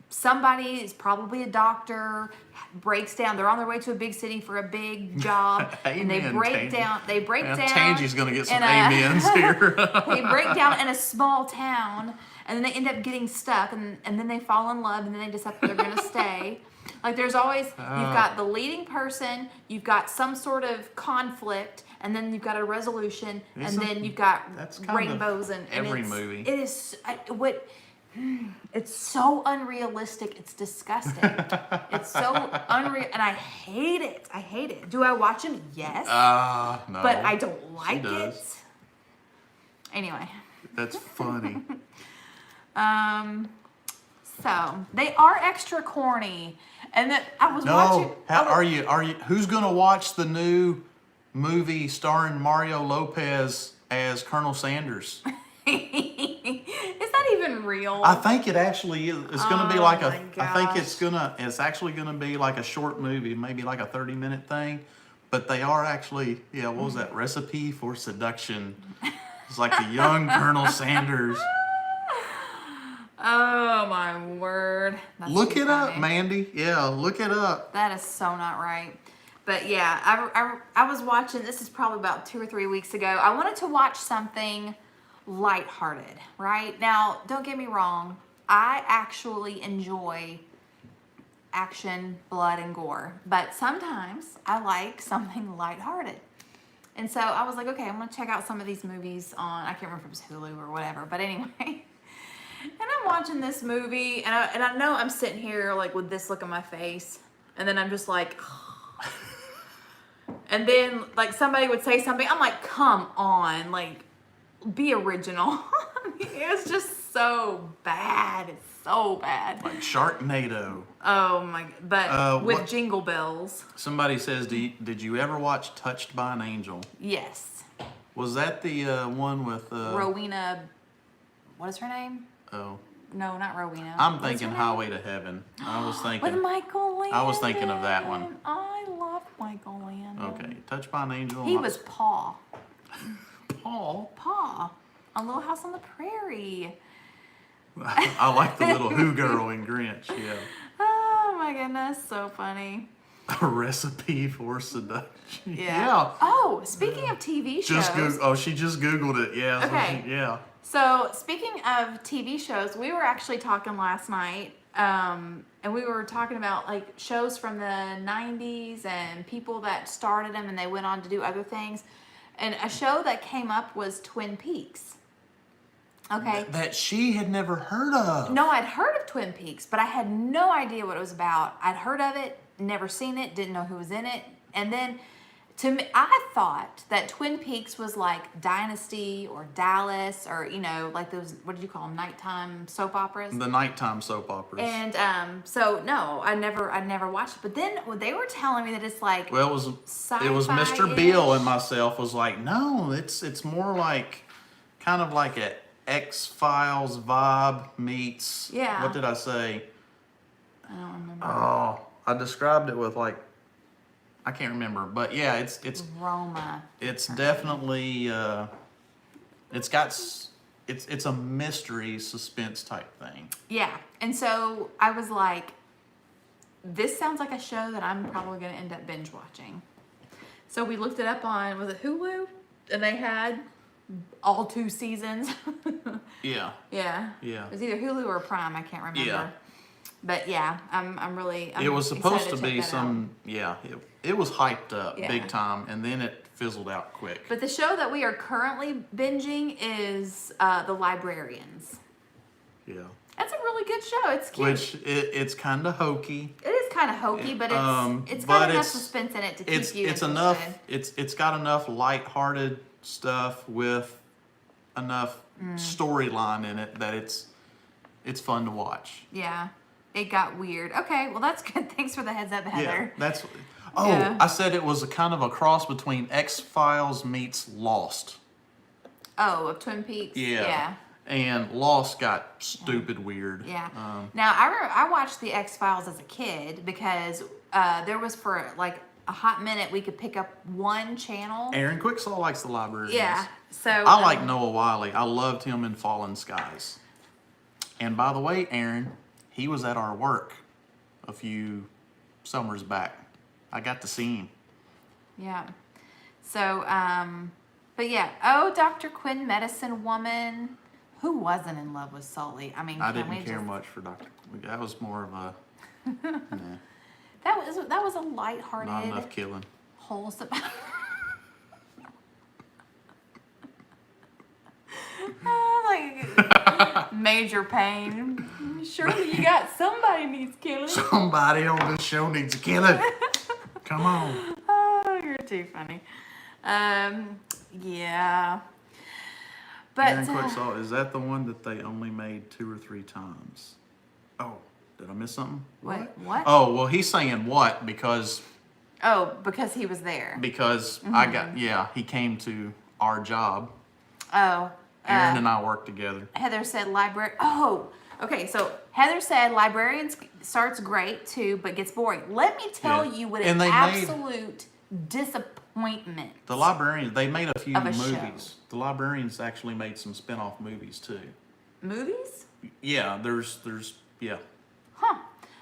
somebody is probably a doctor, breaks down. They're on their way to a big city for a big job, and they Amen, break Tangy. down. They break Yeah, down. Tangy's going to get some in a- amens here. They break down in a small town, and then they end up getting stuck, and then they fall in love, and then they decide they're going to stay. Like there's always, you've got the leading person, you've got some sort of conflict, and then you've got a resolution, and then you've got That's kind of rainbows and every it's, movie. It is it's so unrealistic. It's disgusting. It's so unreal, and I hate it. I hate it. Do I watch them? Yes, No. but I don't like does. it. Anyway. That's funny. So they are extra corny, and then I was watching. No. Are you? Who's going to watch the new movie starring Mario Lopez as Colonel Sanders? Is that even real? I think it actually is. It's going to be like my I think gosh. it's actually going to be like a short movie, maybe like a 30-minute thing. But they are actually, what was that? Recipe for Seduction. It's like the young Colonel Sanders. Oh my word! That's Look too it up, funny. Mandy. Yeah, look it up. That is so not right. But yeah, I was watching. This is probably about 2 or 3 weeks ago. I wanted to watch something lighthearted. Right now, don't get me wrong. I actually enjoy action, blood, and gore. But sometimes I like something lighthearted. And so I was like, okay, I'm going to check out some of these movies on, I can't remember if it was Hulu or whatever. But anyway, and I'm watching this movie, and I know I'm sitting here like with this look on my face. And then I'm just like, and then like somebody would say something. I'm like, come on, like be original. I mean, it's just so bad. It's so bad. Like Sharknado. Oh my, but with what- Jingle Bells. Somebody says, did you ever watch Touched by an Angel? Yes. Was that the one with... Rowena, what is her name? Oh, No, not Rowena. I'm What's thinking her name? Highway to Heaven. I was With thinking... Michael Landon. I was thinking of that one. I love Michael Landon. Okay, Touched by an Angel. He was Paw. Paul. Paw. On Little House on the Prairie. I like the little Who girl in Grinch, yeah. Oh my goodness, so funny. A Recipe for Seduction. Yeah. Oh, speaking of TV shows. She just Googled it, yeah. Okay. So speaking of TV shows, we were actually talking last night, and we were talking about like shows from the 90s and people that started them and they went on to do other things. And a show that came up was Twin Peaks. Okay. That she had never heard of. No, I'd heard of Twin Peaks, but I had no idea what it was about. I'd heard of it, never seen it, didn't know who was in it. And then To me, I thought that Twin Peaks was like Dynasty or Dallas or, like those, what did you call them, nighttime soap operas? The nighttime soap operas. And so no, I never watched it. But then they were telling me that it's like Well, it was Mr. Beale and myself was like, no, it's more like kind of like a X-Files vibe meets. Yeah. What did I say? I don't remember. Oh, I described it with like, I can't remember, but yeah, it's Roma. It's definitely it's a mystery suspense type thing. Yeah, and so I was like, this sounds like a show that I'm probably going to end up binge watching. So we looked it up on, was it Hulu? And they had all 2 seasons. Yeah. Yeah. Yeah. It was either Hulu or Prime, I can't remember. Yeah. But yeah, I'm it was supposed to excited be check that out. some, yeah, it was hyped up Yeah. big time, and then it fizzled out quick. But the show that we are currently binging is The Librarians. Yeah. That's a really good show. It's cute. Which it's kind of hokey. It is kind of hokey, but it's but got enough it's- suspense in it to keep It's you interested. enough. It's got enough lighthearted stuff with enough storyline in it that it's fun to watch. Yeah, it got weird. Okay, well that's good. Thanks for the heads up, Heather. Yeah, that's. Oh, Yeah. I said it was a kind of a cross between X-Files meets Lost. Oh, of Twin Peaks. Yeah. Yeah. And Lost got stupid weird. Yeah. Now I watched the X-Files as a kid because there was for like a hot minute we could pick up one channel. Aaron Quicksaw likes the Librarians. Yeah. So I like Noah Wiley. I loved him in Fallen Skies. And by the way, Aaron, he was at our work a few summers back. I got to see him. Yeah. So but yeah. Oh, Dr. Quinn, Medicine Woman. Who wasn't in love with Sully? I mean, I can we didn't care just... much for Dr. That was more of a nah, That was a lighthearted, not enough killing. wholesome. Like major pain. Surely you got somebody needs killing. Somebody on this show needs a killing. Come on. Oh, you're too funny. Yeah. But Aaron Quicksaw, is that the one that they only made 2 or 3 times? Oh, did I miss something? wait, what? Oh, well, he's saying what because Oh, because he was there. I got, yeah, he came to our job. Oh. Aaron and I worked together. Heather said library. Oh, okay. So Heather said Librarians starts great too, but gets boring. Let me tell Yeah. you what And an they made- absolute disappointment. The Librarians, they made a few Of a movies. show. The Librarians actually made some spin-off movies too. Movies? Yeah, there's, yeah. Huh.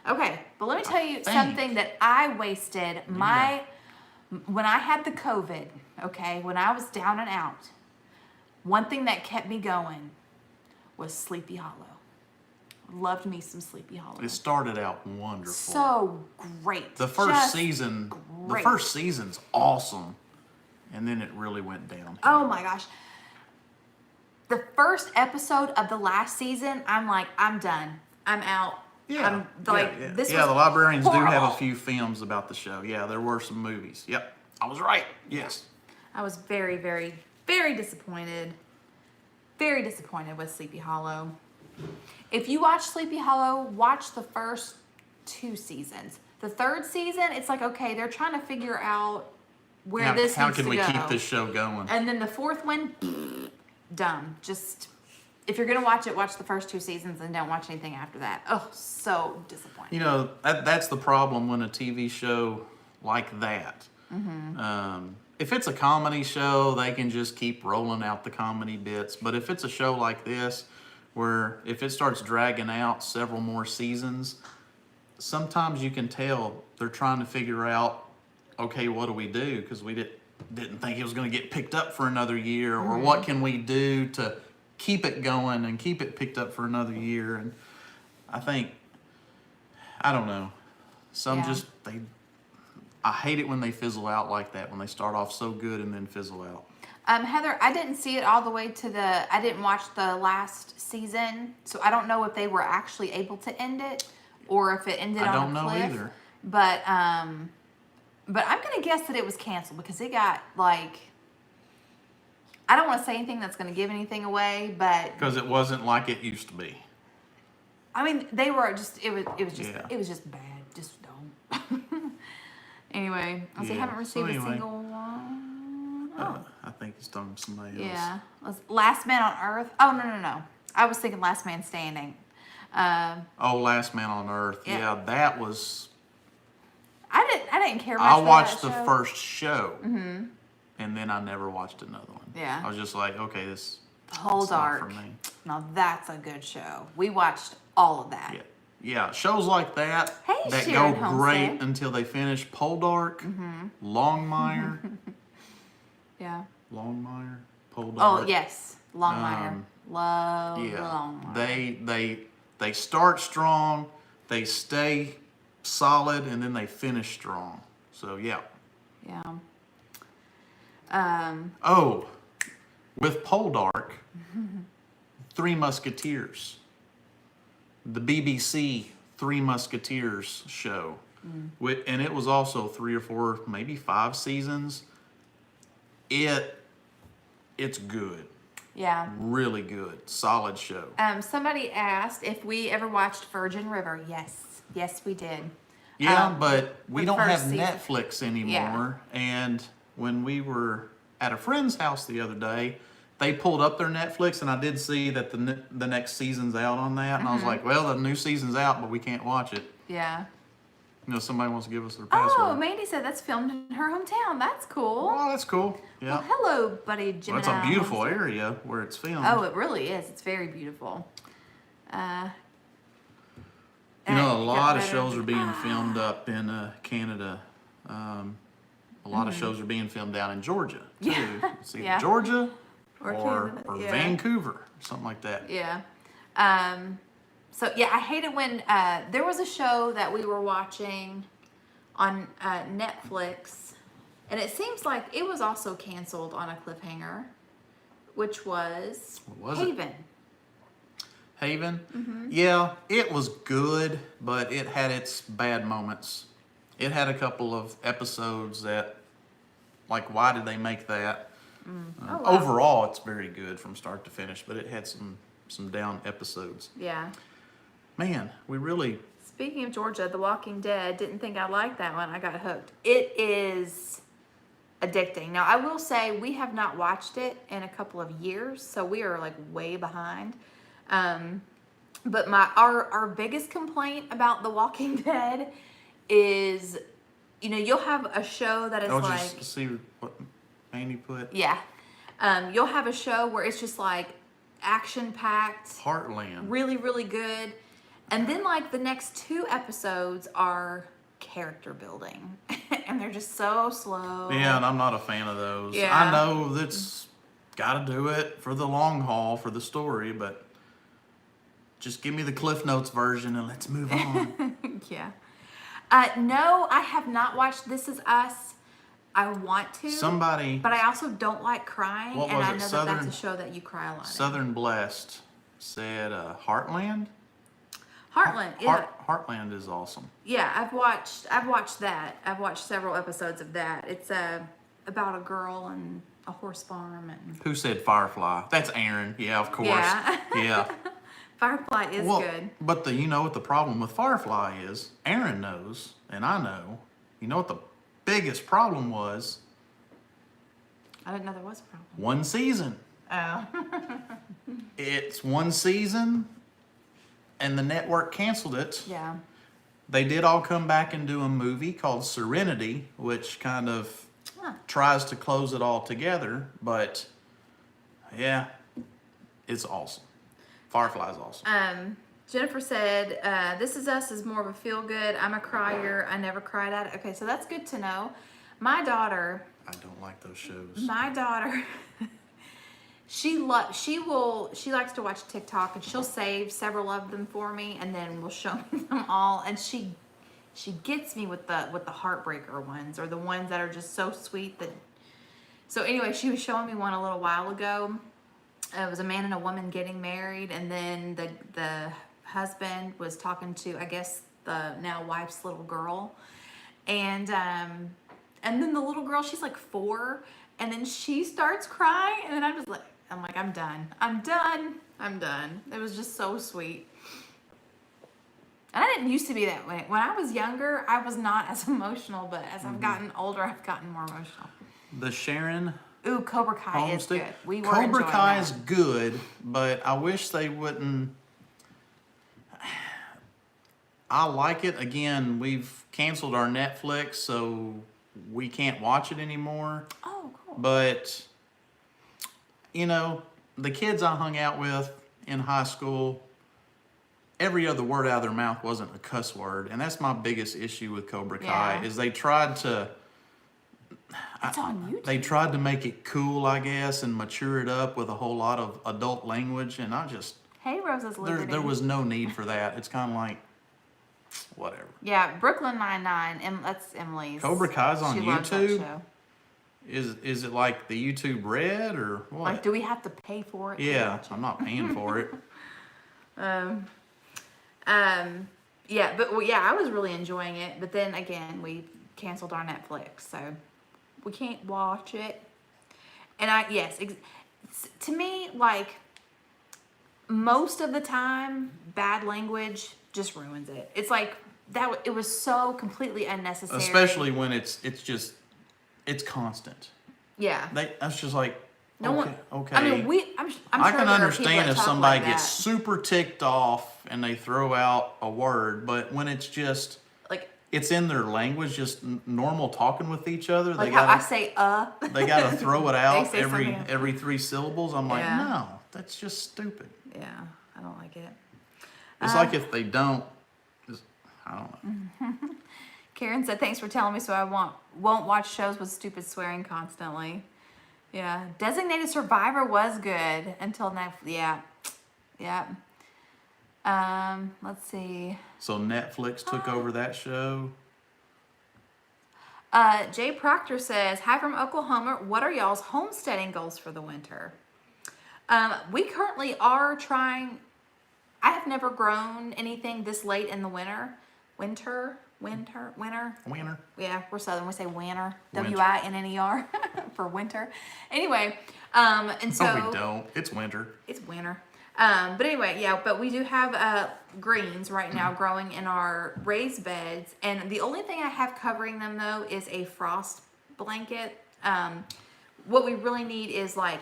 Okay, but let me tell you something that I wasted when I had the COVID, okay, when I was down and out, one thing that kept me going was Sleepy Hollow. Loved me some Sleepy Hollow. It started out wonderful. So great. The first Just season, great. the first season's awesome, and then it really went down. Oh my gosh. The first episode of the last season, I'm like, I'm done. I'm out. Yeah, I'm like, yeah. this Yeah, was the Librarians do have a horrible. few films about the show. Yeah, there were some movies. Yep, I was right. Yes. I was very, very, very disappointed. Very disappointed with Sleepy Hollow. If you watch Sleepy Hollow, watch the first 2 seasons. The 3rd season, it's like, okay, they're trying to figure out where How this needs can to we go. keep this show going? And then the 4th one, dumb. Just, if you're gonna watch it, watch the first 2 seasons and don't watch anything after that. Oh, so disappointing. You know, that's the problem when a TV show like that. If it's a comedy show, they can just keep rolling out the comedy bits. But if it's a show like this, where if it starts dragging out several more seasons, sometimes you can tell they're trying to figure out, okay, what do we do? Because we didn't think it was going to get picked up for another year, or what can we do to keep it going and keep it picked up for another year? And I think, I don't know, Yeah. I hate it when they fizzle out like that, when they start off so good and then fizzle out. Heather, I didn't see it all the way to I didn't watch the last season, so I don't know if they were actually able to end it or if it ended I on don't a know cliff. either. But But I'm gonna guess that it was canceled because it got like. I don't want to say anything that's gonna give anything away, but Because it wasn't like it used to be. I mean, they were just. It was just. Yeah. It was just bad. Just don't. Anyway, I Yeah. haven't received So a anyway, single one. Oh. I think he's talking to somebody else. Yeah. Last Man on Earth. Oh no. I was thinking Last Man Standing. Oh, Last Man on Earth. Yeah. Yeah, that was. I didn't care much. I for watched that the show. first show, and then I never watched another one. Yeah. I was just like, okay, this. Whole it's not Dark. for me. Now that's a good show. We watched all of that. Yeah, shows like that Hey, that Sharon go great Homestead. until they finish. Poldark, Longmire, Yeah. Longmire, Poldark. Oh yes, Longmire. Love Yeah, Longmire. they start strong, they stay solid, and then they finish strong. So yeah. Yeah. Oh, with Poldark, Three Musketeers, the BBC Three Musketeers show, and it was also 3 or 4, maybe 5 seasons. It's good, Yeah. really good, solid show. Somebody asked if we ever watched Virgin River. Yes, we did. Yeah, but we the don't have first season. Netflix anymore. And when we were at a friend's house the other day, they pulled up their Netflix, and I did see that the next season's out on that. And I was like, well, the new season's out, but we can't watch it. Yeah. You know, somebody wants to give us their Oh, password. Mandy said that's filmed in her hometown. That's cool. Oh, that's cool. Yeah. Well, hello, buddy Well, Gemini. it's a beautiful area where it's filmed. Oh, it really is. It's very beautiful. You know, a it got lot of better. shows are being filmed up in Canada. A lot of shows are being filmed down in Georgia, too. Yeah. It's either Yeah. Georgia Or or Canada, yeah. Vancouver, something like that. Yeah. So yeah, I hate it when there was a show that we were watching on Netflix, and it seems like it was also canceled on a cliffhanger, which was, What was it? Haven. Haven? Yeah, it was good, but it had its bad moments. It had a couple of episodes that, like, why did they make that? Oh, wow. Overall, it's very good from start to finish, but it had some down episodes. Yeah. Man, we really... Speaking of Georgia, The Walking Dead, didn't think I liked that one. I got hooked. It is addicting. Now, I will say we have not watched it in a couple of years, so we are like way behind. But our biggest complaint about The Walking Dead is, you know, you'll have a show that is like... just see what Andy put. Yeah. You'll have a show where it's just like action-packed, Heartland. really, really good. And then like the next 2 episodes are character building. And they're just so slow. Yeah, and I'm not a fan of those. Yeah. I know that's got to do it for the long haul, for the story, but just give me the Cliff Notes version and let's move on. Yeah. No, I have not watched This Is Us. I want to. Somebody, But I also don't like crying. What and was I it, know that Southern- that's a show that you cry a lot in. Southern Blessed said Heartland. Heartland, yeah. Heartland is awesome. Yeah, I've watched that. I've watched several episodes of that. It's about a girl and a horse farm and Who said Firefly? That's Aaron. Yeah, of course. Yeah. Yeah. Firefly is Well, good. but you know what the problem with Firefly is? Aaron knows, and I know. You know what the biggest problem was? I didn't know there was a problem. One season. Oh. It's one season, and the network canceled it. Yeah. They did all come back and do a movie called Serenity, which kind of Huh. tries to close it all together, but yeah, it's awesome. Firefly's awesome. Jennifer said, This Is Us is more of a feel good. I'm a crier. I never cried at it. Okay, so that's good to know. My daughter, I don't like those shows. she likes to watch TikTok, and she'll save several of them for me, and then will show me them all. And she gets me with the heartbreaker ones, or the ones that are just so sweet that. So anyway, she was showing me one a little while ago. It was a man and a woman getting married, and then the husband was talking to, I guess, the now wife's little girl, and And then the little girl, she's like 4, and then she starts crying, and then I'm like, I'm done. I'm done. I'm done. It was just so sweet. And I didn't used to be that way. When I was younger, I was not as emotional, but as I've gotten older, I've gotten more emotional. The Sharon Ooh, Cobra Kai Homestead. is good. We were Cobra enjoying Kai that. is good, but I wish they wouldn't. I like it. Again, we've canceled our Netflix, so we can't watch it anymore. Oh, cool. But, you know, the kids I hung out with in high school, every other word out of their mouth wasn't a cuss word. And that's my biggest issue with Cobra Kai, Yeah. is they tried to... It's on YouTube. They tried to make it cool, I guess, and mature it up with a whole lot of adult language, and I just... Hey, Rosa's Liberty. There was no need for that. It's kind of like, whatever. Yeah, Brooklyn Nine-Nine. That's Emily's. Cobra Kai's on She loves that YouTube? show. Is it like the YouTube Red or what? Like, do we have to pay for it? to Yeah, watch it? I'm not paying for it. Yeah, but well, yeah, I was really enjoying it. But then again, we canceled our Netflix, so we can't watch it. And to me, like, most of the time, bad language just ruins it. It's like that. It was so completely unnecessary. Especially when it's constant. Yeah. That's just like, No okay, one. okay. I mean, I'm sure I there can are understand people that if talk somebody like gets that. super ticked off and they throw out a word, but when it's just Like it's in their language, just normal talking with each other, how I gotta say they gotta throw it out say something else. every 3 syllables. I'm like, Yeah. no, that's just stupid. Yeah, I don't like it. It's like if they don't, I don't know. Karen said, "Thanks for telling me, so I won't watch shows with stupid swearing constantly." Yeah, Designated Survivor was good until Netflix. Yeah. Let's see. So Netflix took over that show. Jay Proctor says, "Hi from Oklahoma. What are y'all's homesteading goals for the winter?" We currently are trying. I have never grown anything this late in the winter. Winter. Yeah, we're Southern. We say winter. Winter. Winner for winter. Anyway, and so No, we don't. It's winter. it's winter. But anyway, yeah. But we do have greens right now growing in our raised beds, and the only thing I have covering them though is a frost blanket. What we really need is like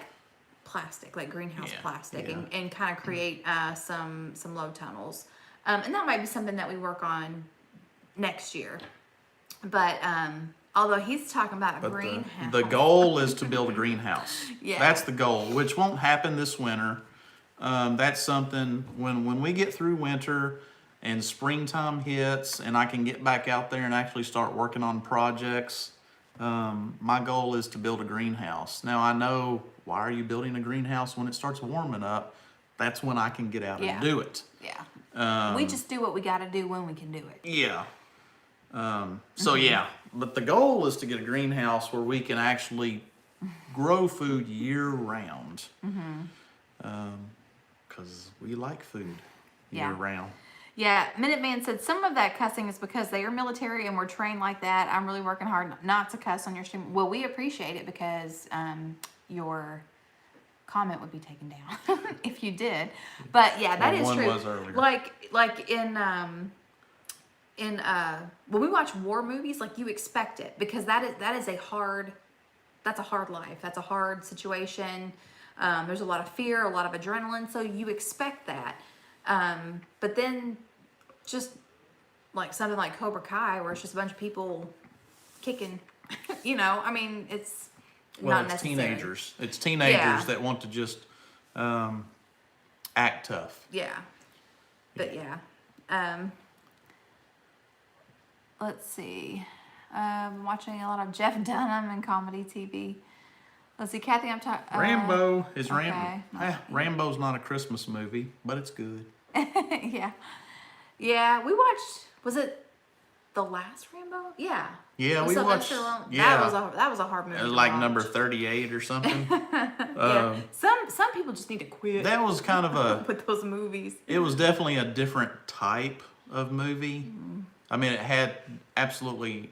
plastic, like greenhouse Yeah, plastic, yeah. and kind of create some low tunnels. And that might be something that we work on next year. But although he's talking about a But greenhouse. the goal is to build a greenhouse. Yeah. That's the goal, which won't happen this winter. That's something when we get through winter and springtime hits and I can get back out there and actually start working on projects. My goal is to build a greenhouse. Now I know, why are you building a greenhouse when it starts warming up? That's when I can get out Yeah. and do it. Yeah. We just do what we got to do when we can do it. Yeah. So yeah, but the goal is to get a greenhouse where we can actually grow food year round. Because we like food year Yeah. round. Yeah, Minuteman said some of that cussing is because they are military and we're trained like that. I'm really working hard not to cuss on your stream. Well, we appreciate it because your comment would be taken down if you did. But yeah, that Well, is one true. was earlier. Like in when we watch war movies, like you expect it because that's a hard life. That's a hard situation. There's a lot of fear, a lot of adrenaline, so you expect that. But then just like something like Cobra Kai, where it's just a bunch of people kicking, I mean, it's Well, not it's necessary. teenagers. It's teenagers Yeah. that want to just act tough. Yeah. But yeah. Let's see. I'm watching a lot of Jeff Dunham and comedy TV. Let's see, Kathy, I'm talking. Rambo is okay. Rambo's not a Christmas movie, but it's good. Yeah. Yeah, we watched, was it the last Rambo? Yeah. Yeah, With we Sylvester watched. Stallone. Yeah, That was a hard movie. it was to like watch. number 38 or something. Yeah. Some people just need to quit That was kind of a. with those movies. It was definitely a different type of movie. I mean, it had absolutely,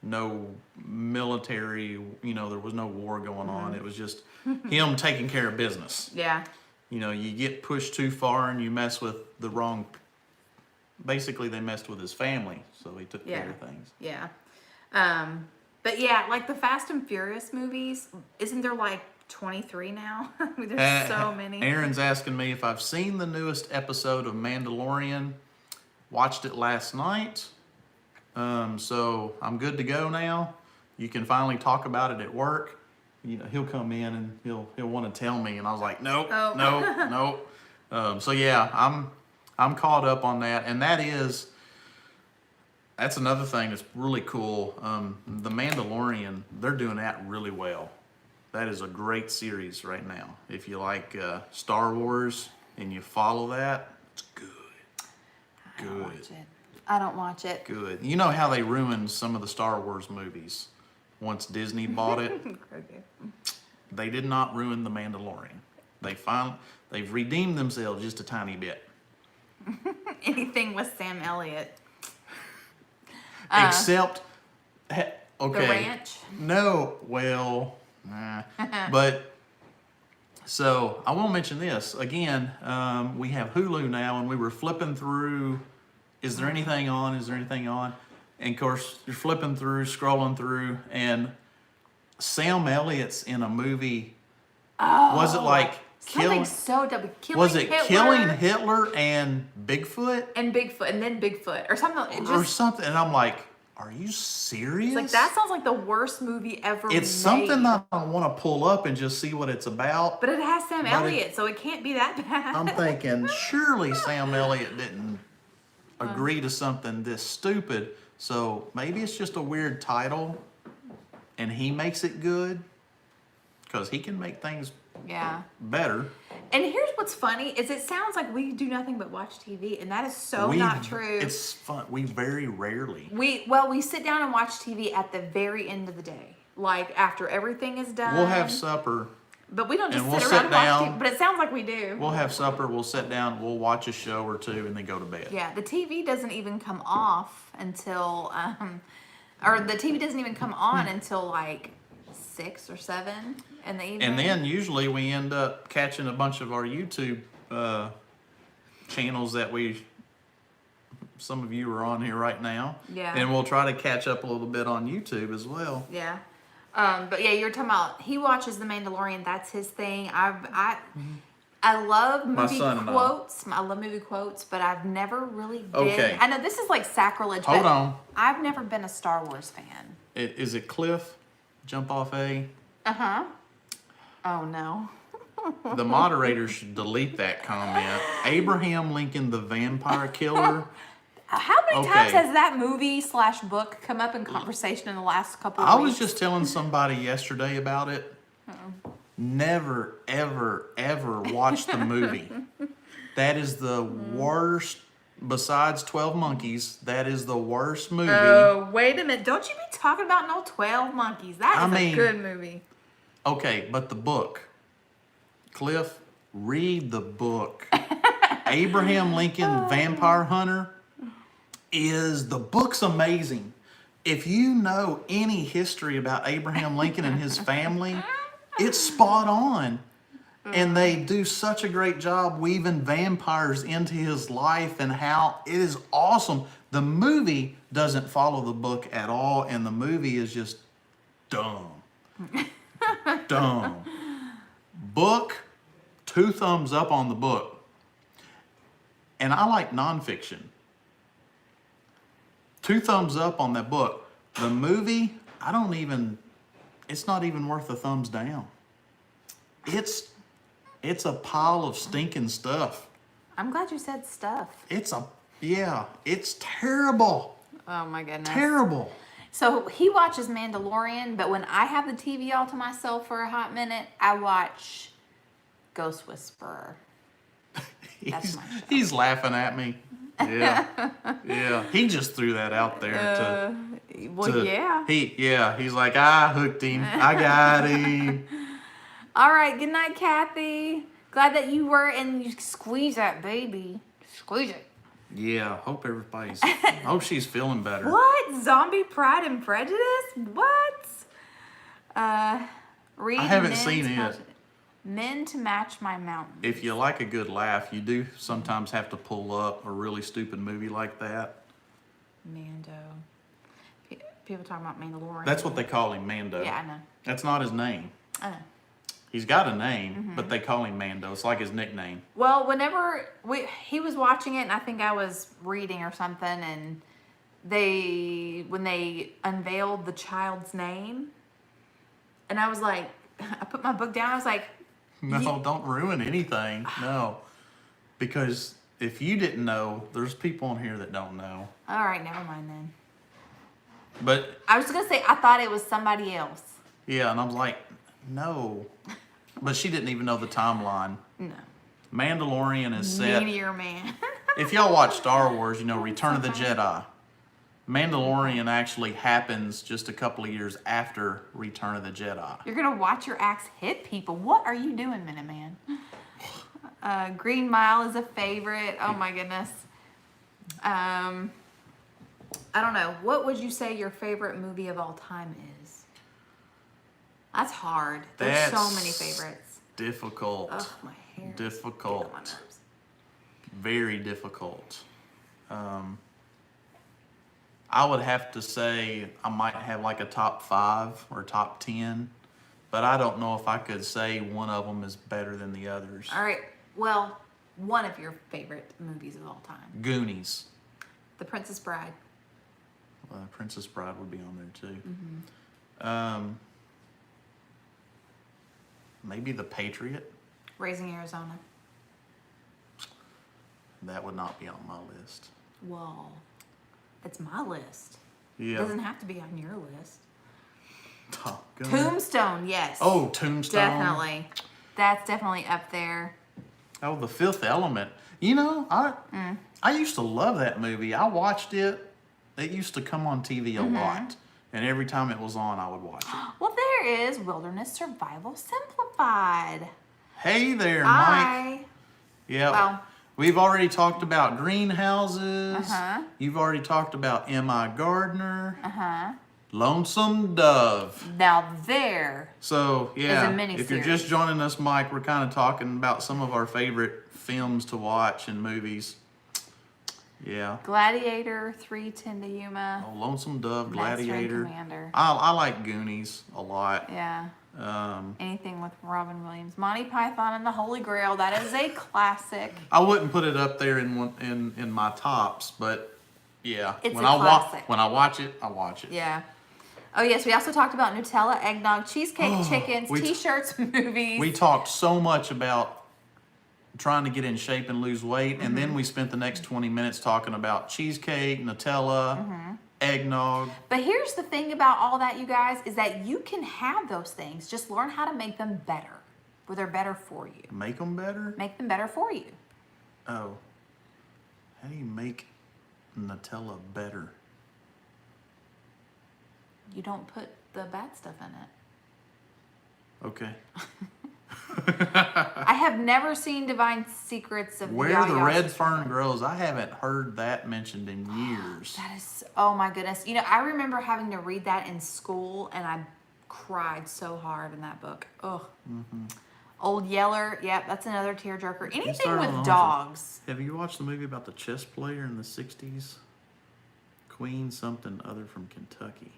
no military, there was no war going on. It was just Mm-hmm. him taking care of business. Yeah. You get pushed too far and you mess with the wrong. Basically, they messed with his family, so he took care of things. Yeah. But yeah, like the Fast and Furious movies, isn't there like 23 now? I mean, there's so many. Aaron's asking me if I've seen the newest episode of Mandalorian. Watched it last night. So I'm good to go now. You can finally talk about it at work. He'll come in and he'll want to tell me, and I was like, nope, nope. So yeah, I'm caught up on that, and that's another thing that's really cool. The Mandalorian, they're doing that really well. That is a great series right now. If you like Star Wars and you follow that, it's good. I don't watch it. I don't watch it. Good. You know how they ruined some of the Star Wars movies once Disney bought it? Okay. They did not ruin The Mandalorian. They've redeemed themselves just a tiny bit. Anything with Sam Elliott. Except, okay. The ranch? No, well, but, so I want to mention this. Again, we have Hulu now, and we were flipping through, is there anything on? Is there anything on? And of course, you're flipping through, scrolling through, and Sam Elliott's in a movie. Oh, was it like something so dumb? Was it Killing Hitler and Bigfoot? And Bigfoot, and then Bigfoot, or something. Or something. And I'm like, are you serious? Like, that sounds like the worst movie ever made. It's something that I want to pull up and just see what it's about. But it has Sam Elliott, so it can't be that bad. I'm thinking, surely Sam Elliott didn't agree to something this stupid. So maybe it's just a weird title, and he makes it good, because he can make things better. And here's what's funny, is it sounds like we do nothing but watch TV, and that is not true. It's fun. We very rarely. We sit down and watch TV at the very end of the day. Like, after everything is done. We'll have supper. But we don't just we'll sit around and watch down. TV. But it sounds like we do. We'll have supper, we'll sit down, we'll watch a show or two, and then go to bed. Yeah, the TV doesn't even come off until, or the TV doesn't even come on until like 6 or 7 in the evening. And then usually we end up catching a bunch of our YouTube channels that some of you are on here right now. Yeah. And we'll try to catch up a little bit on YouTube as well. Yeah. But yeah, you're talking about, he watches The Mandalorian. That's his thing. I love movie quotes. I love movie quotes, but I've never really been. Okay. I know this is like sacrilege. Hold but on. I've never been a Star Wars fan. Is it Cliff? Jump off A? Uh-huh. Oh, no. The moderator should delete that comment. Abraham Lincoln, the vampire killer. How many times has that movie/book come up in conversation in the last couple of weeks? I was just telling somebody yesterday about it. Never, ever, ever watch the movie. That is the worst, besides 12 Monkeys, that is the worst movie. Oh, wait a minute. Don't you be talking about no 12 Monkeys. That is a good movie. Okay, but the book. Cliff, read the book. Abraham Lincoln, Vampire Hunter. The book's amazing. If you know any history about Abraham Lincoln and his family, it's spot on. And they do such a great job weaving vampires into his life, and how it is awesome. The movie doesn't follow the book at all, and the movie is just dumb. Dumb. Book, 2 thumbs up on the book. And I like nonfiction. 2 thumbs up on that book. The movie, it's not even worth a thumbs down. It's a pile of stinking stuff. I'm glad you said stuff. It's terrible. Oh my goodness. Terrible. So he watches Mandalorian, but when I have the TV all to myself for a hot minute, I watch Ghost Whisperer. That's my show. He's laughing at me. Yeah. Yeah. He just threw that out there he's like, I hooked him. I got him. All right. Good night, Kathy. Glad that you were, and you squeeze that baby. Squeeze it. Yeah, hope hope she's feeling better. What? Zombie Pride and Prejudice? What? Read I haven't Men seen to it. Match- Men to Match My Mountain. If you like a good laugh, you do sometimes have to pull up a really stupid movie like that. Mando. People talking about Mandalorian. That's what they call him, Mando. Yeah, I know. That's not his name. I know. He's got a name, but they call him Mando. It's like his nickname. Well, whenever he was watching it, and I think I was reading or something, and when they unveiled the child's name, and I was like, I put my book down. I was like, No, don't ruin anything. No. Because if you didn't know, there's people on here that don't know. all right, never mind then. But I was gonna say I thought it was somebody else. yeah, and I was like, no. But she didn't even know the timeline. No. Mandalorian is set. Meteor Man. If y'all watch Star Wars, you know Return of the Jedi. Mandalorian actually happens just a couple of years after Return of the Jedi. You're gonna watch your axe hit people. What are you doing, Minuteman? Green Mile is a favorite. Oh my goodness. I don't know. What would you say your favorite movie of all time is? That's hard. There's so many favorites. Difficult. Ugh, my hair. Difficult. Is getting on my nerves. Very difficult. I would have to say I might have like a top 5 or top 10, but I don't know if I could say one of them is better than the others. All right. Well, one of your favorite movies of all time. Goonies. The Princess Bride. Princess Bride would be on there too. Mm-hmm. Maybe The Patriot. Raising Arizona. That would not be on my list. Well, it's my list. Yeah. It doesn't have to be on your list. Top Gun. Tombstone, yes. Oh, Tombstone. Definitely. That's definitely up there. Oh, The Fifth Element. You know, I used to love that movie. I watched it. It used to come on TV a lot. And every time it was on, I would watch it. Well, there is Wilderness Survival Simplified. Hey there, Mike. Hi. Yeah. Well. We've already talked about greenhouses. Uh-huh. You've already talked about M.I. Gardner. Uh-huh. Lonesome Dove. Now there. So, yeah, Is a miniseries. if you're just joining us, Mike, we're kind of talking about some of our favorite films to watch and movies. Yeah. Gladiator, 3:10 to Yuma. Oh, Lonesome Dove, Master and Gladiator. Commander. I like Goonies a lot. Yeah. Anything with Robin Williams. Monty Python and the Holy Grail. That is a classic. I wouldn't put it up there in my tops, but yeah. It's when a I classic. when I watch it, I watch it. Yeah. Oh, yes. We also talked about Nutella, eggnog, cheesecake, chickens, T-shirts, movies. We talked so much about trying to get in shape and lose weight, and then we spent the next 20 minutes talking about cheesecake, Nutella, eggnog. But here's the thing about all that, you guys, is that you can have those things. Just learn how to make them better, where they're better for you. Make them better? Make them better for you. Oh. How do you make Nutella better? You don't put the bad stuff in it. Okay. I have never seen Divine Secrets of Where Yaya the red Sister. fern grows, I haven't heard that mentioned in years. That is, oh my goodness. You know, I remember having to read that in school, and I cried so hard in that book. Ugh. Old Yeller, yep, that's another tearjerker. Anything started on with the dogs. Have you watched the movie about the chess player in the 60s? Queen something other from Kentucky.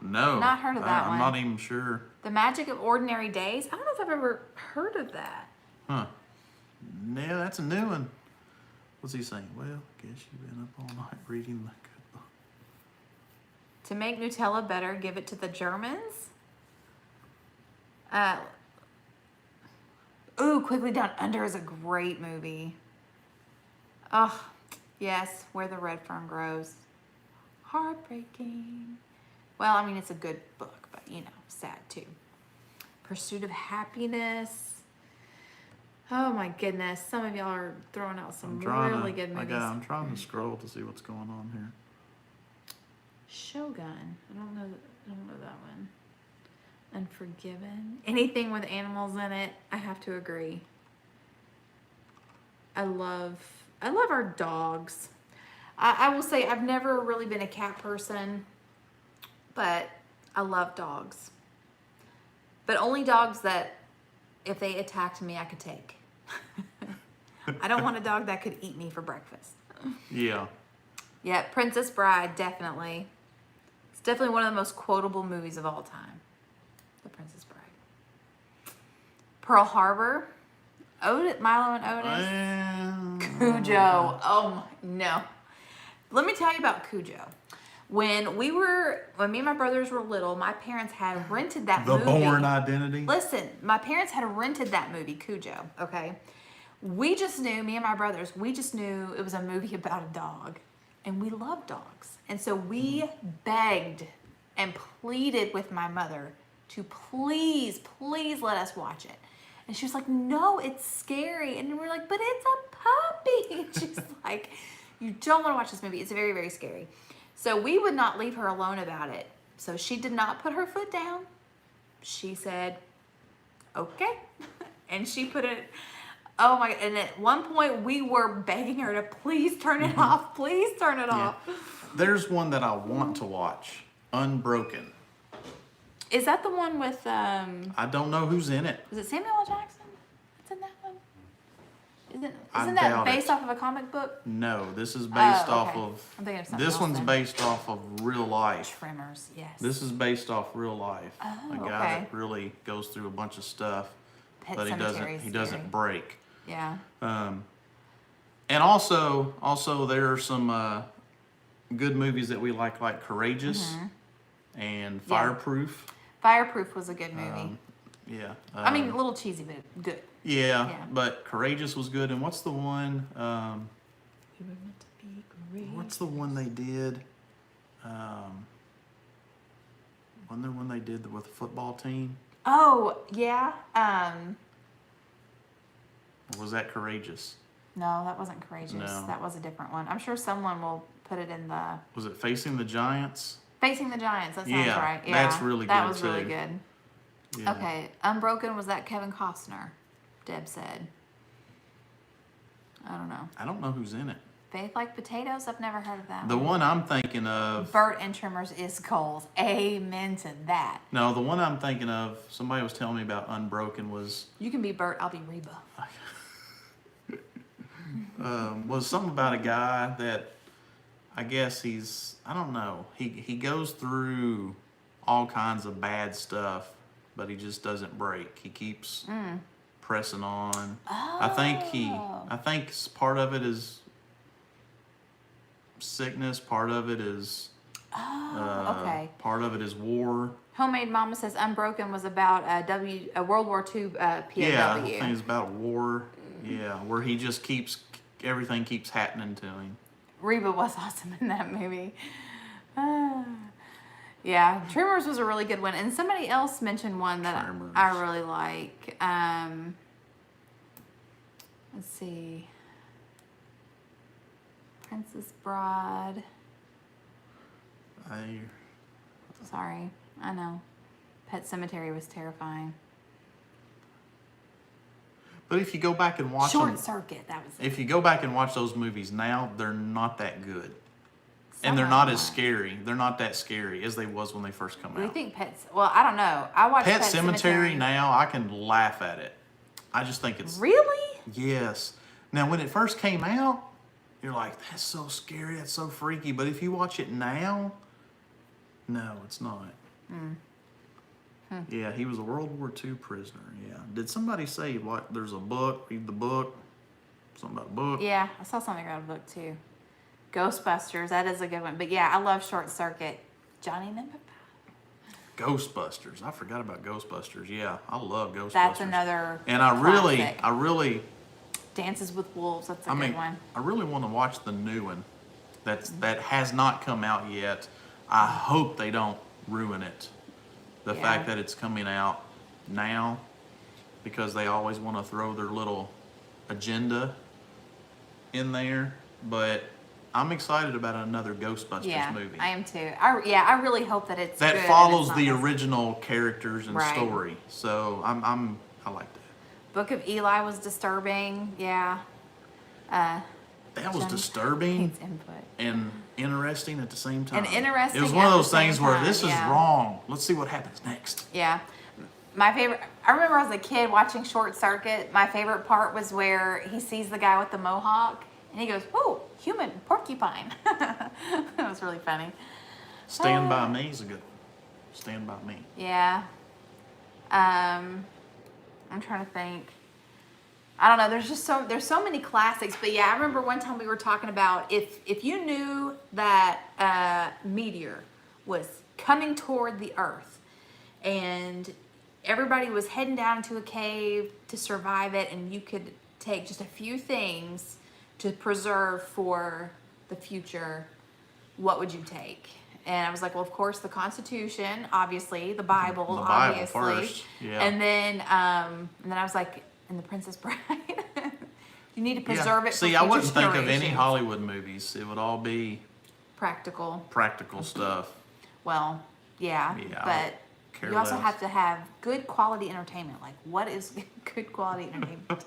No. Not heard of that I'm one. not even sure. The Magic of Ordinary Days. I don't know if I've ever heard of that. Huh. Yeah, that's a new one. What's he saying? Well, guess you've been up all night reading the good book. To make Nutella better, give it to the Germans. Quickly Down Under is a great movie. Oh, yes, Where the Red Fern Grows. Heartbreaking. Well, I mean, it's a good book, but, you know, sad too. Pursuit of Happiness. Oh, my goodness. Some of y'all are throwing out some really good movies. I'm trying to scroll to see what's going on here. Shogun. I don't know that one. Unforgiven. Anything with animals in it, I have to agree. I love I love our dogs. I will say I've never really been a cat person, but I love dogs. But only dogs that if they attacked me, I could take. I don't want a dog that could eat me for breakfast. Yeah. Yeah, Princess Bride, definitely. It's definitely one of the most quotable movies of all time. The Princess Bride. Pearl Harbor. Milo and Otis. Cujo. Oh, no. Let me tell you about Cujo. When me and my brothers were little, my parents had rented that movie. The Bourne Identity. Listen, my parents had rented that movie, Cujo, okay? We just knew, me and my brothers, we just knew it was a movie about a dog. And we love dogs. And so we begged and pleaded with my mother to please let us watch it. And she was like, no, it's scary. And we're like, but it's a puppy. And she's like, you don't want to watch this movie. It's very, very scary. So we would not leave her alone about it. So she did not put her foot down. She said, okay. And she put it, oh my, and at one point we were begging her to please turn it off. Please turn it off. There's one that I want to watch, Unbroken. Is that the one with, I don't know who's in it. is it Samuel L. Jackson? That's in that one? I Isn't that doubt based it. off of a comic book? No, this is based off okay. of, I'm thinking of something this else one's then. based off of real life. Tremors, yes. This is based off real life. Oh, A guy okay. that really goes through a bunch of stuff, Pet but he Cemetery is doesn't scary. break. Yeah. And also there are some good movies that we like Courageous and Fireproof. Fireproof was a good movie. Yeah. I mean, a little cheesy, but good. Yeah, Yeah. but Courageous was good. And what's the one? We were meant to be great. What's the one they did? Wasn't there one they did with the football team? Oh, yeah. Or was that Courageous? No, that wasn't Courageous. No. That was a different one. I'm sure someone will put it in the Was it Facing the Giants? Facing the Giants. That sounds Yeah, right. Yeah, that's really that good, was really too. good. Yeah. Okay, Unbroken, was that Kevin Costner? Deb said. I don't know. I don't know who's in it. Faith Like Potatoes? I've never heard of that The one. one I'm thinking of. Burt and Tremors is Coles. Amen to that. No, the one I'm thinking of, somebody was telling me about Unbroken was You can be Burt, I'll be Reba. was something about a guy that I guess I don't know. He goes through all kinds of bad stuff, but he just doesn't break. He keeps pressing on. I think part of it is sickness, part of it is Okay. part of it is war. Homemade Mama says Unbroken was about a World War II POW. Yeah, I think it's about war. Yeah, where he just everything keeps happening to him. Reba was awesome in that movie. Yeah, Tremors was a really good one. And somebody else mentioned one that Tremors. I really like. Let's see. Princess Bride. Sorry, I know. Pet Cemetery was terrifying. But if you go back and watch Short them, Circuit, that was it. if you go back and watch those movies now, they're not that good. And they're Some not of as them scary. They're not that scary as they was when they first come Do you out. think Well, I don't know. I watched Pet Cemetery now, I can laugh at it. I just think it's Really? yes. Now when it first came out, you're like, that's so scary, that's so freaky. But if you watch it now, no, it's not. Yeah, he was a World War II prisoner. Yeah. Did somebody say what? There's a book. Read the book. Something about a book. Yeah, I saw something about a book too. Ghostbusters, that is a good one. But yeah, I love Short Circuit. Johnny Number 5. Ghostbusters. I forgot about Ghostbusters. Yeah, I love Ghostbusters. That's another And I classic. really, Dances with Wolves, that's a I good mean, one. I really want to watch the new one. That has not come out yet. I hope they don't ruin it. The Yeah. fact that it's coming out now, because they always want to throw their little agenda in there. But I'm excited about another Ghostbusters Yeah, movie. I am too. I really hope that it's that good and follows it's not the this- original characters and Right. story. So I like that. Book of Eli was disturbing. Yeah. That was Jen disturbing needs input. and interesting at the same time. And interesting It was one at of the those things same where time, this is yeah. wrong. Let's see what happens next. Yeah. My favorite, I remember as a kid watching Short Circuit, my favorite part was where he sees the guy with the mohawk and he goes, "Oh, human porcupine." That was really funny. Stand By Me is a good one. Stand By Me. Yeah. I'm trying to think. I don't know. There's so many classics, but yeah, I remember one time we were talking about if you knew that a meteor was coming toward the Earth, and everybody was heading down into a cave to survive it, and you could take just a few things to preserve for the future, what would you take? And I was like, well, of course, the Constitution, obviously, the Bible, The Bible obviously, first, yeah. and then I was like, and the Princess Bride. You need to preserve it. See, for I wouldn't future think of any generations. Hollywood movies. It would all be Practical. practical stuff. Well, yeah, Yeah, I but care you also less. have to have good quality entertainment. Like, what is good quality entertainment?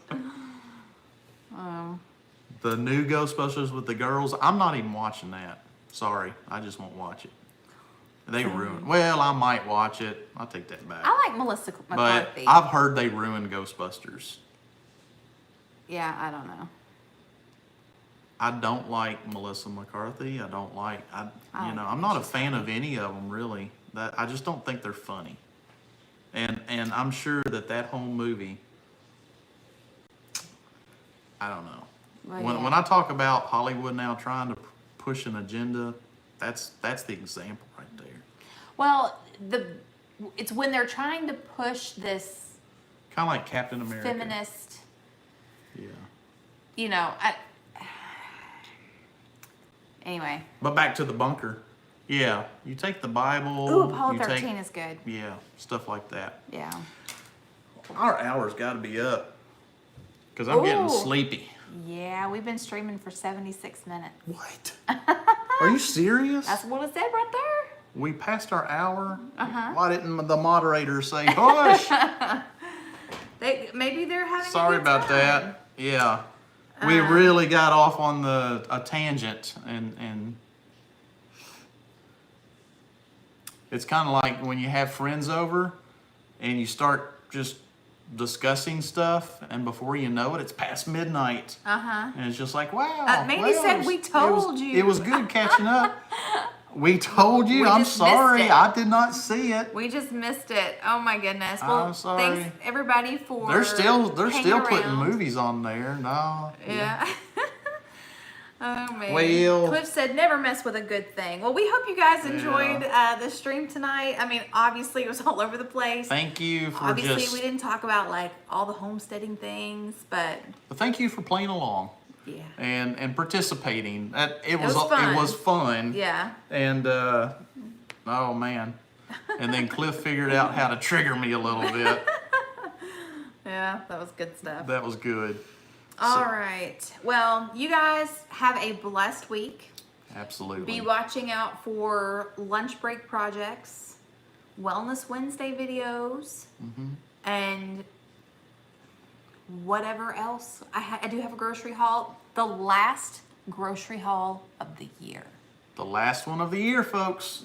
The new Ghostbusters with the girls, I'm not even watching that. Sorry, I just won't watch it. They ruined. Well, I might watch it. I'll take that back. I like Melissa But McCarthy. I've heard they ruined Ghostbusters. Yeah, I don't know. I don't like Melissa McCarthy. I don't like. don't I'm not a fan of any of them really. That I just don't think they're funny. And I'm sure that whole movie. I don't know. Well, When I talk about Hollywood now trying to push an agenda, that's the example right there. Well, it's when they're trying to push this Kind of like Captain America. feminist, Yeah. Anyway. But back to the bunker. Yeah, you take the Bible. Ooh, Apollo you 13 is good. Yeah, stuff like that. Yeah. Our hour's got to be up. Because I'm getting Ooh. sleepy. Yeah, we've been streaming for 76 minutes. What? Are you serious? That's what it said right there. We passed our hour? Uh-huh. Why didn't the moderator say, hush? Maybe they're having Sorry a good about time. that. Yeah. We really got off on a tangent, and it's kind of like when you have friends over and you start just discussing stuff, and before you know it, it's past midnight. Uh-huh. And it's just like, wow. Mandy said, "We told you." It was good catching up. We told you. We I'm just missed sorry. it. I did not see it. We just missed it. Oh my goodness. Well, I'm sorry. thanks everybody for They're still hanging putting around. movies on there. No. Yeah. Oh man. Well- Cliff said never mess with a good thing. Well, we hope you guys enjoyed the stream tonight. I mean, obviously it was all over the place. Thank you for Obviously we didn't talk about like all the homesteading things, but thank you for playing along yeah. and participating. It was fun. It was fun. Yeah. And oh man. And then Cliff figured out how to trigger me a little bit. Yeah, that was good stuff. That was good. All right. Well, you guys have a blessed week. Absolutely. Be watching out for lunch break projects, Wellness Wednesday videos, and whatever else. I do have a grocery haul. The last grocery haul of the year. The last one of the year, folks.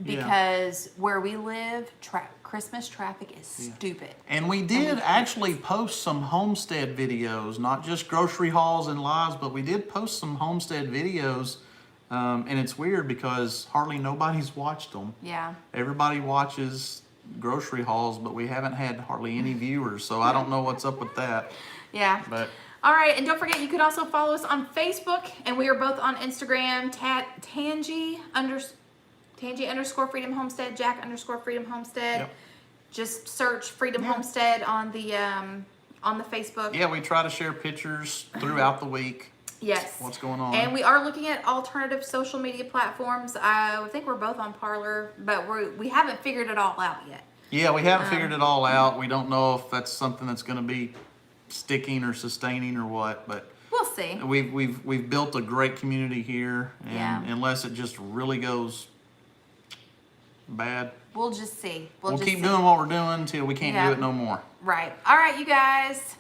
Yeah. Because where we live, Christmas traffic is stupid. And we did actually post some homestead videos, not just grocery hauls and lives, but we did post some homestead videos. And it's weird because hardly nobody's watched them. Yeah. Everybody watches grocery hauls, but we haven't had hardly any viewers. So I don't know what's up with that. Yeah. But All right, and don't forget you could also follow us on Facebook, and we are both on Instagram, Tangy_Freedom Homestead, Jack_Freedom Homestead. Yep. Just search Freedom Homestead on the Facebook. yeah, we try to share pictures throughout the week. Yes. What's going on? And we are looking at alternative social media platforms. I think we're both on Parler, but we haven't figured it all out yet. Yeah, we haven't figured it all out. We don't know if that's something that's going to be sticking or sustaining or what, but We'll see. we've built a great community here, and Yeah. unless it just really goes bad, We'll just see. we'll just keep see. doing what we're doing until we can't Yeah. do it no more. Right. All right, you guys.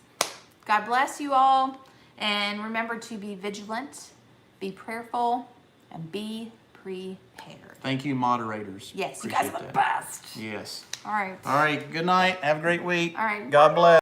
God bless you all. And remember to be vigilant, be prayerful, and be prepared. Thank you, moderators. Yes, you guys are the best. Yes. All right. All right. Good night. Have a great week. All right. God bless.